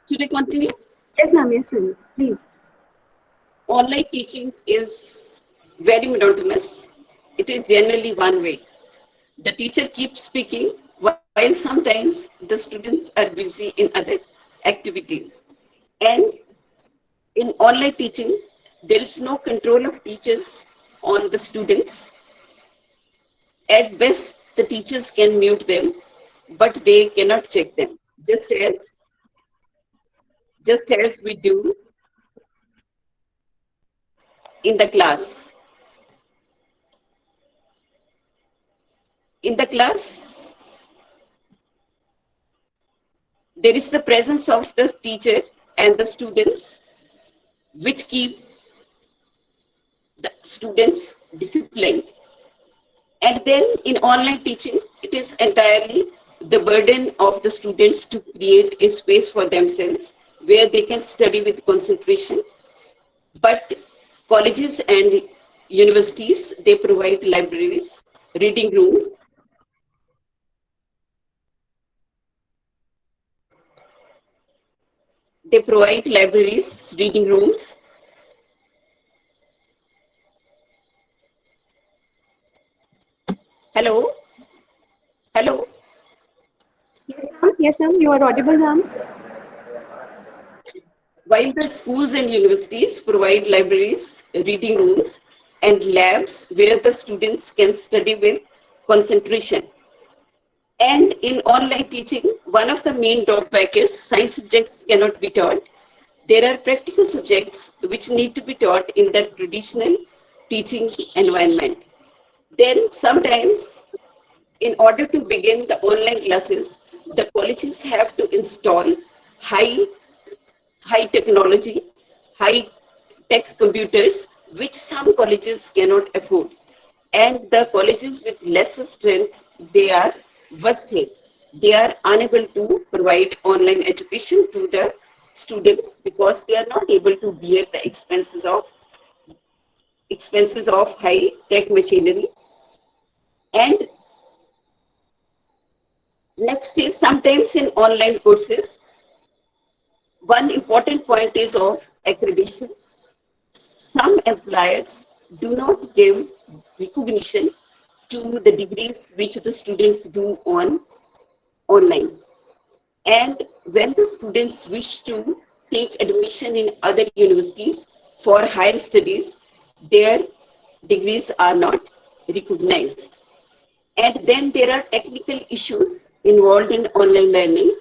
I: Should we continue?
C: Yes, ma'am. Yes, ma'am. Please.
I: Online teaching is very monotonous. It is generally one way. The teacher keeps speaking while sometimes the students are busy in other activities. And in online teaching, there is no control of teachers on the students. At best, the teachers can mute them, but they cannot check them, just as we do in the class. In the class, there is the presence of the teacher and the students, which keep the students disciplined. And then in online teaching, it is entirely the burden of the students to create a space for themselves where they can study with concentration. But colleges and universities, they provide libraries, reading rooms. They provide libraries, reading rooms. Hello? Hello?
C: Yes, ma'am. Yes, ma'am. You are audible, ma'am.
I: While the schools and universities provide libraries, reading rooms, and labs where the students can study with concentration. And in online teaching, one of the main drawbacks is science subjects cannot be taught. There are practical subjects which need to be taught in the traditional teaching environment. Then sometimes, in order to begin the online classes, the colleges have to install high technology, high tech computers, which some colleges cannot afford. And the colleges with lesser strength, they are worst hit. They are unable to provide online education to the students because they are not able to bear the expenses of high tech machinery. And next is sometimes in online courses, one important point is of accreditation. Some employers do not give recognition to the degrees which the students do online. And when the students wish to take admission in other universities for higher studies, their degrees are not recognized. And then there are technical issues involved in online learning.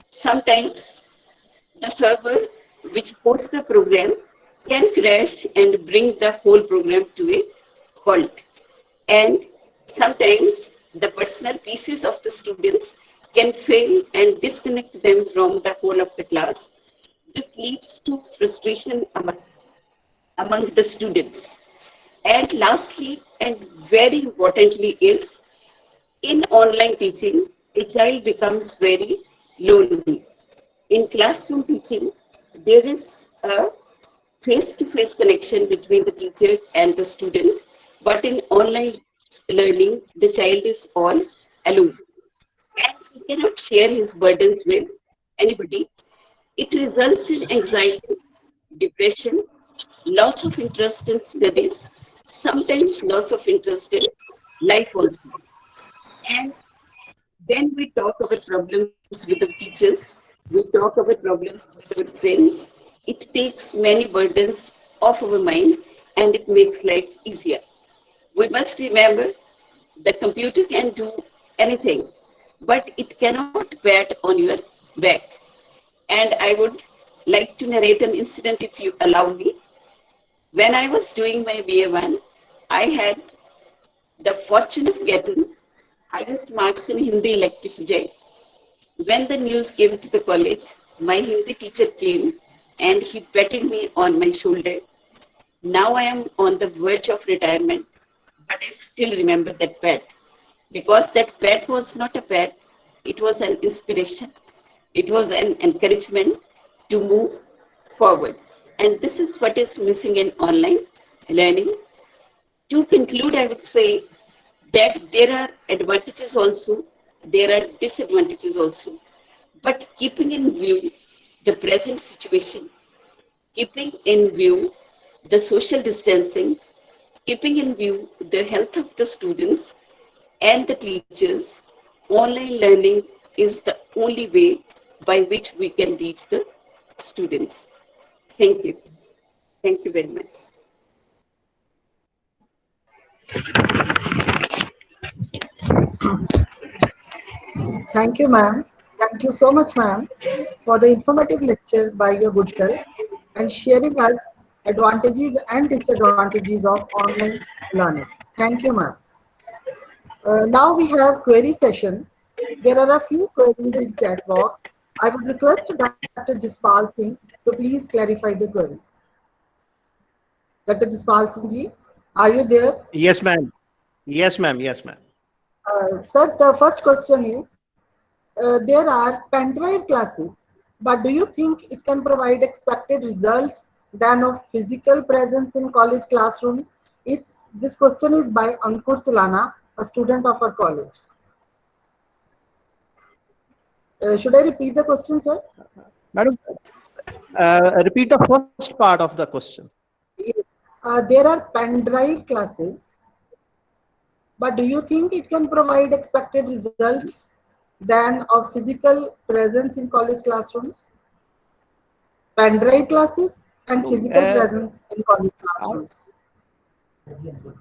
I: Sometimes the server which hosts the program can crash and bring the whole program to a halt. And sometimes the personal pieces of the students can fail and disconnect them from the whole of the class. This leads to frustration among the students. And lastly, and very importantly, is in online teaching, a child becomes very lonely. In classroom teaching, there is a face-to-face connection between the teacher and the student, but in online learning, the child is all alone and he cannot share his burdens with anybody. It results in anxiety, depression, loss of interest in studies, sometimes loss of interest in life also. And when we talk about problems with the teachers, we talk about problems with our friends, it takes many burdens off our mind and it makes life easier. We must remember the computer can do anything, but it cannot bat on your back. And I would like to narrate an incident if you allow me. When I was doing my BA1, I had the fortune of getting highest marks in Hindi elective subject. When the news came to the college, my Hindi teacher came and he patted me on my shoulder. Now I am on the verge of retirement, but I still remember that pat. Because that pat was not a pat, it was an inspiration. It was an encouragement to move forward. And this is what is missing in online. learning. To conclude, I would say that there are advantages also, there are disadvantages also, but keeping in view the present situation, keeping in view the social distancing, keeping in view the health of the students and the teachers, online learning is the only way by which we can reach the students. Thank you. Thank you very much.
B: Thank you, ma'am. Thank you so much, ma'am, for the informative lecture by your good self and sharing us advantages and disadvantages of online learning. Thank you, ma'am. Now we have query session. There are a few queries in chat box. I would request Dr. Jaspal Singh to please clarify the queries. Dr. Jaspal Singh ji, are you there?
G: Yes, ma'am. Yes, ma'am. Yes, ma'am.
B: Sir, the first question is, there are pen drive classes, but do you think it can provide expected results than of physical presence in college classrooms? This question is by Ankur Chalana, a student of our college. Should I repeat the question, sir?
G: Madam, repeat the first part of the question.
B: There are pen drive classes, but do you think it can provide expected results than of physical presence in college classrooms? Pen drive classes and physical presence in college classrooms.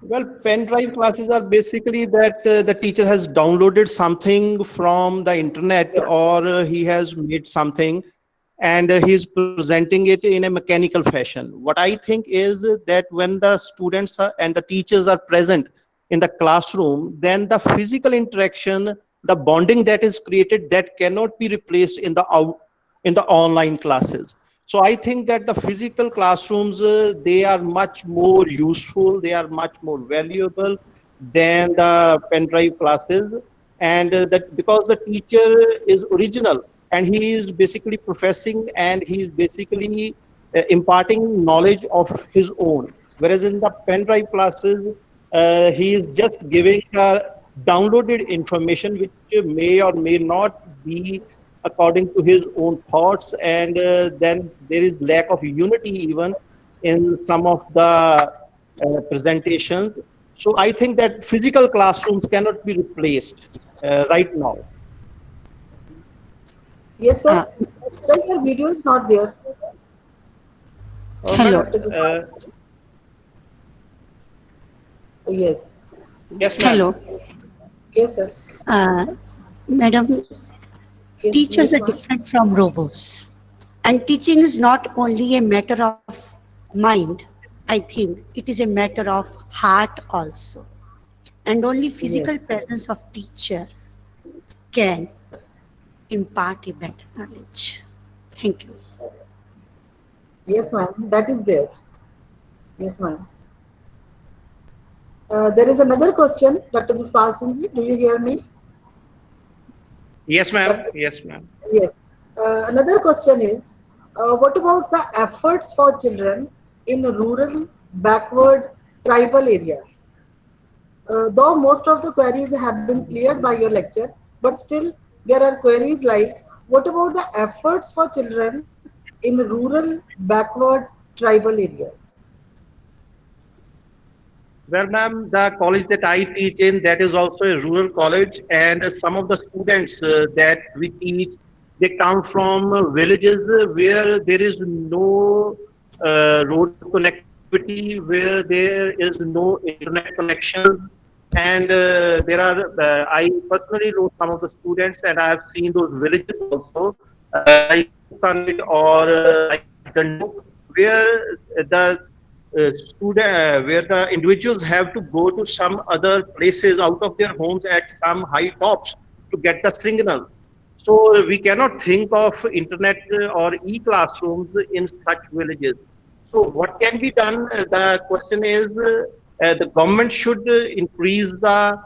G: Well, pen drive classes are basically that the teacher has downloaded something from the internet, or he has made something and he's presenting it in a mechanical fashion. What I think is that when the students and the teachers are present in the classroom, then the physical interaction, the bonding that is created, that cannot be replaced in the online classes. So I think that the physical classrooms, they are much more useful, they are much more valuable than the pen drive classes. And that because the teacher is original and he is basically professing and he is basically imparting knowledge of his own. Whereas in the pen drive classes, he is just giving downloaded information which may or may not be according to his own thoughts, and then there is lack of unity even in some of the presentations. So I think that physical classrooms cannot be replaced right now.
B: Yes, sir. Sir, your video is not there.
A: Hello.
B: Yes.
G: Yes, ma'am.
A: Hello.
B: Yes, sir.
A: Madam,
B: Yes,
A: teachers
B: yes,
A: are different from robots. And teaching is not only a matter of mind, I think it is a matter of heart also. And only physical presence of teacher can impart a better knowledge. Thank you.
B: Yes, ma'am. That is there. Yes, ma'am. There is another question, Dr. Jaspal Singh ji. Do you hear me?
G: Yes, ma'am. Yes, ma'am.
B: Yes. Another question is, what about the efforts for children in rural, backward, tribal areas? Though most of the queries have been cleared by your lecture, but still there are queries like, what about the efforts for children in rural, backward, tribal areas?
G: Well, ma'am, the college that I teach in, that is also a rural college, and some of the students that we teach, they come from villages where there is no road connectivity, where there is no internet connections, and there are, I personally know some of the students, and I have seen those villages also, like Kukanit or like Danduk, where the where the individuals have to go to some other places out of their homes at some high tops to get the signals. So we cannot think of internet or e-classrooms in such villages. So what can be done? The question is, the government should increase the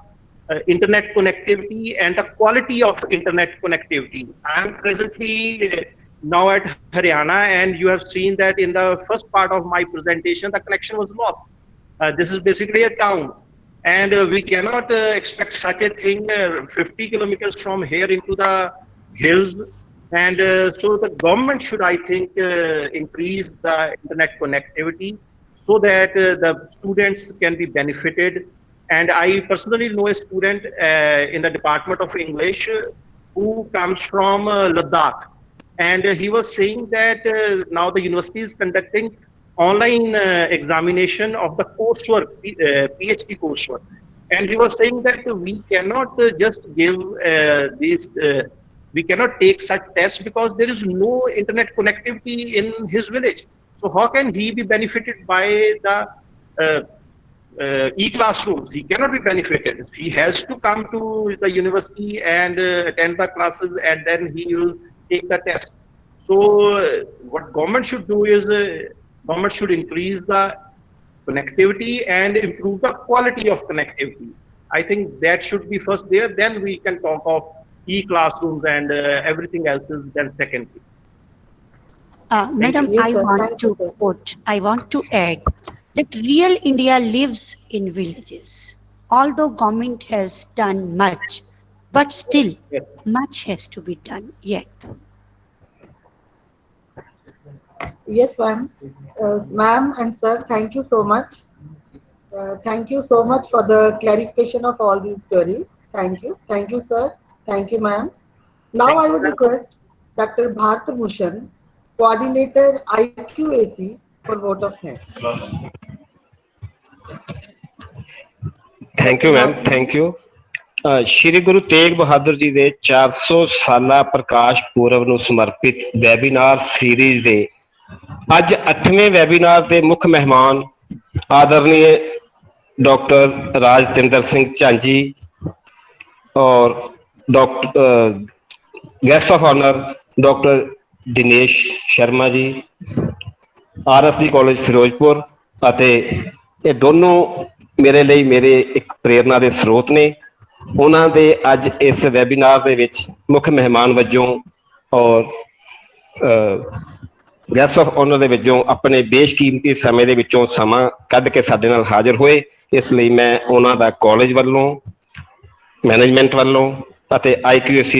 G: internet connectivity and the quality of internet connectivity. I am presently now at Haryana, and you have seen that in the first part of my presentation, the connection was lost. This is basically a town, and we cannot expect such a thing 50 kilometers from here into the hills. And so the government should, I think, increase the internet connectivity so that the students can be benefited. And I personally know a student in the Department of English who comes from Ladakh. And he was saying that now the university is conducting online examination of the coursework, PhD coursework. And he was saying that we cannot just give we cannot take such tests because there is no internet connectivity in his village. So how can he be benefited by the e-classrooms? He cannot be benefited. He has to come to the university and attend the classes, and then he will take the test. So what government should do is government should increase the connectivity and improve the quality of connectivity. I think that should be first there. Then we can talk of e-classrooms and everything else is then secondary.
A: Madam,
B: Yes,
A: I
B: sir.
A: want
B: Thank you,
A: to
B: sir.
A: quote, I want to add that real India lives in villages. Although government has done much, but still
G: Yes.
A: much has to be done yet.
B: Yes, ma'am. Ma'am and sir, thank you so much. Thank you so much for the clarification of all these queries. Thank you. Thank you, sir. Thank you, ma'am. Now
G: Thank
B: I
G: you,
B: would
G: ma'am.
B: request Dr. Bharta Bhushan, Coordinator IQAC, for vote of thanks.
J: Thank you ma'am, thank you. Shri Guru Tegh Bahadur ji ਦੇ 400 ਸਾਲਾ ਪ੍ਰਕਾਸ਼ ਪੁਰਬ ਨੂੰ ਸਮਰਪਿਤ webinar series ਦੇ ਅੱਜ 8ਵੇਂ webinar ਦੇ ਮੁੱਖ ਮਹਿਮਾਨ ਆਦਰਨੀय doctor राजतिंदर Singh Jhanji और guest of honour doctor Dinesh Sharma ji RSD college Ferozepur ਅਤੇ ਇਹ ਦੋਨੋਂ ਮੇਰੇ ਲਈ ਮੇਰੇ ਇੱਕ ਪ੍ਰੇਰਨਾ ਦੇ ਸਰੋਤ ਨੇ। ਉਹਨਾਂ ਦੇ ਅੱਜ ਇਸ ਵੈਬੀਨਾਰ ਦੇ ਵਿੱਚ ਮੁੱਖ ਮਹਿਮਾਨ ਵਜੋਂ ਔਰ ਗੈਸਟ ਆਫ ਆਨਰ ਦੇ ਵਿੱਚੋਂ ਆਪਣੇ ਬੇਸ਼ਕੀਮਤੀ ਸਮੇਂ ਦੇ ਵਿੱਚੋਂ ਸਮਾਂ ਕੱਢ ਕੇ ਸਾਡੇ ਨਾਲ ਹਾਜ਼ਰ ਹੋਏ। ਇਸ ਲਈ ਮੈਂ ਉਹਨਾਂ ਦਾ ਕਾਲਜ ਵੱਲੋਂ, ਮੈਨੇਜਮੈਂਟ ਵੱਲੋਂ ਅਤੇ IQAC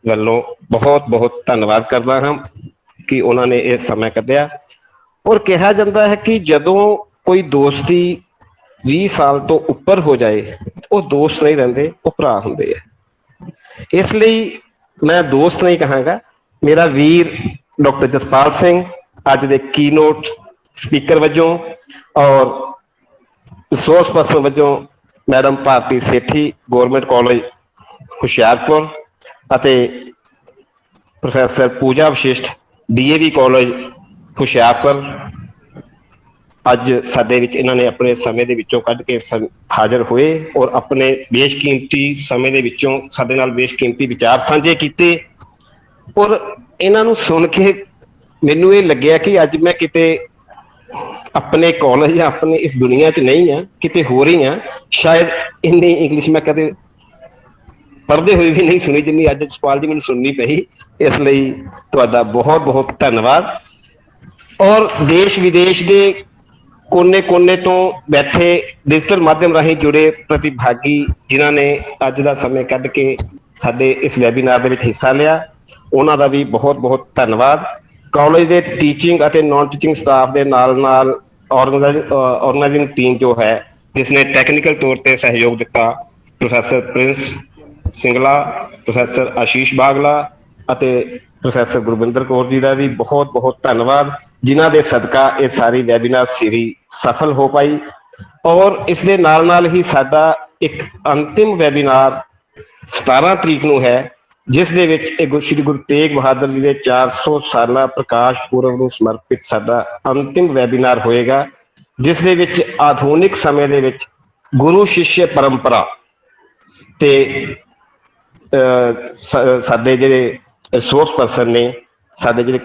J: ਵੱਲੋਂ ਬਹੁਤ ਬਹੁਤ ਧੰਨਵਾਦ ਕਰਦਾ ਹਾਂ ਕਿ ਉਹਨਾਂ ਨੇ ਇਹ ਸਮਾਂ ਕੱਢਿਆ। ਔਰ ਕਿਹਾ ਜਾਂਦਾ ਹੈ ਕਿ ਜਦੋਂ ਕੋਈ ਦੋਸਤੀ 20 ਸਾਲ ਤੋਂ ਉੱਪਰ ਹੋ ਜਾਏ ਉਹ ਦੋਸਤ ਨਹੀਂ ਰਹਿੰਦੇ, ਉਹ ਭਰਾ ਹੁੰਦੇ ਆ। ਇਸ ਲਈ ਮੈਂ ਦੋਸਤ ਨਹੀਂ ਕਹਾਂਗਾ, ਮੇਰਾ ਵੀਰ ਡਾਕਟਰ ਜਸਪਾਲ ਸਿੰਘ ਅੱਜ ਦੇ ਕੀਨੋਟ ਸਪੀਕਰ ਵਜੋਂ ਔਰ ਰਿਸੋਰਸ ਪਰਸਨ ਵਜੋਂ ਮੈਡਮ ਭਾਰਤੀ ਸੇਠੀ ਗੌਰਮੈਂਟ ਕਾਲਜ ਹੁਸ਼ਿਆਰਪੁਰ ਅਤੇ ਪ੍ਰੋਫੈਸਰ ਪੂਜਾ ਵਸ਼ਿਸ਼ਟ DAV ਕਾਲਜ ਹੁਸ਼ਿਆਰਪੁਰ ਅੱਜ ਸਾਡੇ ਵਿੱਚ ਇਹਨਾਂ ਨੇ ਆਪਣੇ ਸਮੇਂ ਦੇ ਵਿੱਚੋਂ ਕੱਢ ਕੇ ਹਾਜ਼ਰ ਹੋਏ ਔਰ ਆਪਣੇ ਬੇਸ਼ਕੀਮਤੀ ਸਮੇਂ ਦੇ ਵਿੱਚੋਂ ਸਾਡੇ ਨਾਲ ਬੇਸ਼ਕੀਮਤੀ ਵਿਚਾਰ ਸਾਂਝੇ ਕੀਤੇ। ਔਰ ਇਹਨਾਂ ਨੂੰ ਸੁਣ ਕੇ ਮੈਨੂੰ ਇਹ ਲੱਗਿਆ ਕਿ ਅੱਜ ਮੈਂ ਕਿਤੇ ਆਪਣੇ ਕਾਲਜ ਜਾਂ ਆਪਣੇ ਇਸ ਦੁਨੀਆ 'ਚ ਨਹੀਂ ਆ, ਕਿਤੇ ਹੋਰ ਹੀ ਆ। ਸ਼ਾਇਦ ਇੰਨੀ ਇੰਗਲਿਸ਼ ਮੈਂ ਕਦੇ ਪੜ੍ਹਦੇ ਹੋਏ ਵੀ ਨਹੀਂ ਸੁਣੀ ਜਿੰਨੀ ਅੱਜ ਜਸਪਾਲ ਜੀ ਮੈਨੂੰ ਸੁਣਨੀ ਪਈ। ਇਸ ਲਈ ਤੁਹਾਡਾ ਬਹੁਤ ਬਹੁਤ ਧੰਨਵਾਦ। ਔਰ ਦੇਸ਼ ਵਿਦੇਸ਼ ਦੇ ਕੋਨੇ-ਕੋਨੇ ਤੋਂ ਬੈਠੇ ਡਿਜੀਟਲ ਮਾਧਿਅਮ ਰਾਹੀਂ ਜੁੜੇ ਪ੍ਰਤੀਭਾਗੀ ਜਿਨ੍ਹਾਂ ਨੇ ਅੱਜ ਦਾ ਸਮੇਂ ਕੱਢ ਕੇ ਸਾਡੇ ਇਸ ਵੈਬੀਨਾਰ ਦੇ ਵਿੱਚ ਹਿੱਸਾ ਲਿਆ, ਉਹਨਾਂ ਦਾ ਵੀ ਬਹੁਤ ਬਹੁਤ ਧੰਨਵਾਦ। ਕਾਲਜ ਦੇ ਟੀਚਿੰਗ ਅਤੇ ਨਾਨ ਟੀਚਿੰਗ ਸਟਾਫ ਦੇ ਨਾਲ ਨਾਲ ਆਰਗੇਨਾਈਜ਼ਿੰਗ ਟੀਮ ਜੋ ਹੈ ਜਿਸ ਨੇ ਟੈਕਨੀਕਲ ਤੌਰ ਤੇ ਸਹਿਯੋਗ ਦਿੱਤਾ, ਪ੍ਰੋਫੈਸਰ ਪ੍ਰਿੰਸ ਸਿੰਗਲਾ, ਪ੍ਰੋਫੈਸਰ ਆਸ਼ੀਸ਼ ਬਾਗਲਾ ਅਤੇ ਪ੍ਰੋਫੈਸਰ ਗੁਰਵਿੰਦਰ ਕੌਰ ਜੀ ਦਾ ਵੀ ਬਹੁਤ ਬਹੁਤ ਧੰਨਵਾਦ, ਜਿਨ੍ਹਾਂ ਦੇ ਸਦਕਾ ਇਹ ਸਾਰੀ ਵੈਬੀਨਾਰ ਸੀਰੀਜ਼ ਸਫਲ ਹੋ ਪਾਈ। ਔਰ ਇਸ ਦੇ ਨਾਲ ਨਾਲ ਹੀ ਸਾਡਾ ਇੱਕ ਅੰਤਿਮ ਵੈਬੀਨਾਰ 17 ਤਰੀਕ ਨੂੰ ਹੈ, ਜਿਸ ਦੇ ਵਿੱਚ ਇਹ ਸ਼੍ਰੀ ਗੁਰੂ ਤੇਗ ਬਹਾਦਰ ਜੀ ਦੇ 400 ਸਾਲਾ ਪ੍ਰਕਾਸ਼ ਪੁਰਬ ਨੂੰ ਸਮਰਪਿਤ ਸਾਡਾ ਅੰਤਿਮ ਵੈਬੀਨਾਰ ਹੋਏਗਾ, ਜਿਸ ਦੇ ਵਿੱਚ ਆਧੁਨਿਕ ਸਮੇਂ ਦੇ ਵਿੱਚ ਗੁਰੂ ਸ਼ਿਸ਼ਯ ਪਰੰਪਰਾ ਤੇ ਸਾਡੇ ਜਿਹੜੇ ਰਿਸੋਰਸ ਪਰਸਨ ਨੇ, ਸਾਡੇ ਜਿਹੜੇ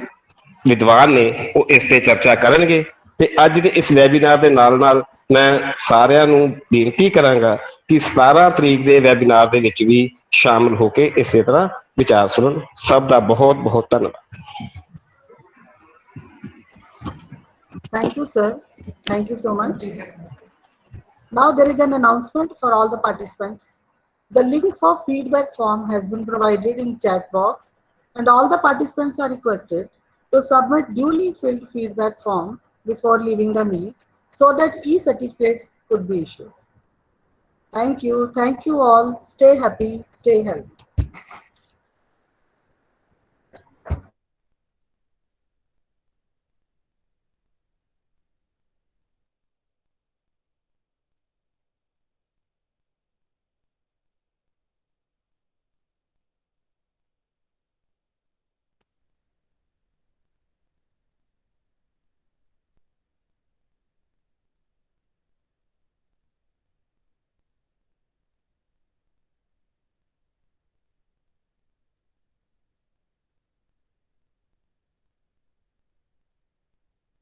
J: ਵਿਦਵਾਨ ਨੇ, ਉਹ ਇਸ ਤੇ ਚਰਚਾ ਕਰਨਗੇ। ਤੇ ਅੱਜ ਦੇ ਇਸ ਵੈਬੀਨਾਰ ਦੇ ਨਾਲ ਨਾਲ ਮੈਂ ਸਾਰਿਆਂ ਨੂੰ ਬੇਨਤੀ ਕਰਾਂਗਾ ਕਿ 17 ਤਰੀਕ ਦੇ ਵੈਬੀਨਾਰ ਦੇ ਵਿੱਚ ਵੀ ਸ਼ਾਮਲ ਹੋ ਕੇ ਇਸੇ ਤਰ੍ਹਾਂ ਵਿਚਾਰ ਸੁਣਨ। ਸਭ ਦਾ ਬਹੁਤ ਬਹੁਤ ਧੰਨਵਾਦ।
B: Thank you, sir. Thank you so much. Now there is an announcement for all the participants. The link for feedback form has been provided in chat box, and all the participants are requested to submit duly filled feedback form before leaving the meet so that e-certificates could be issued. Thank you. Thank you all. Stay happy. Stay healthy.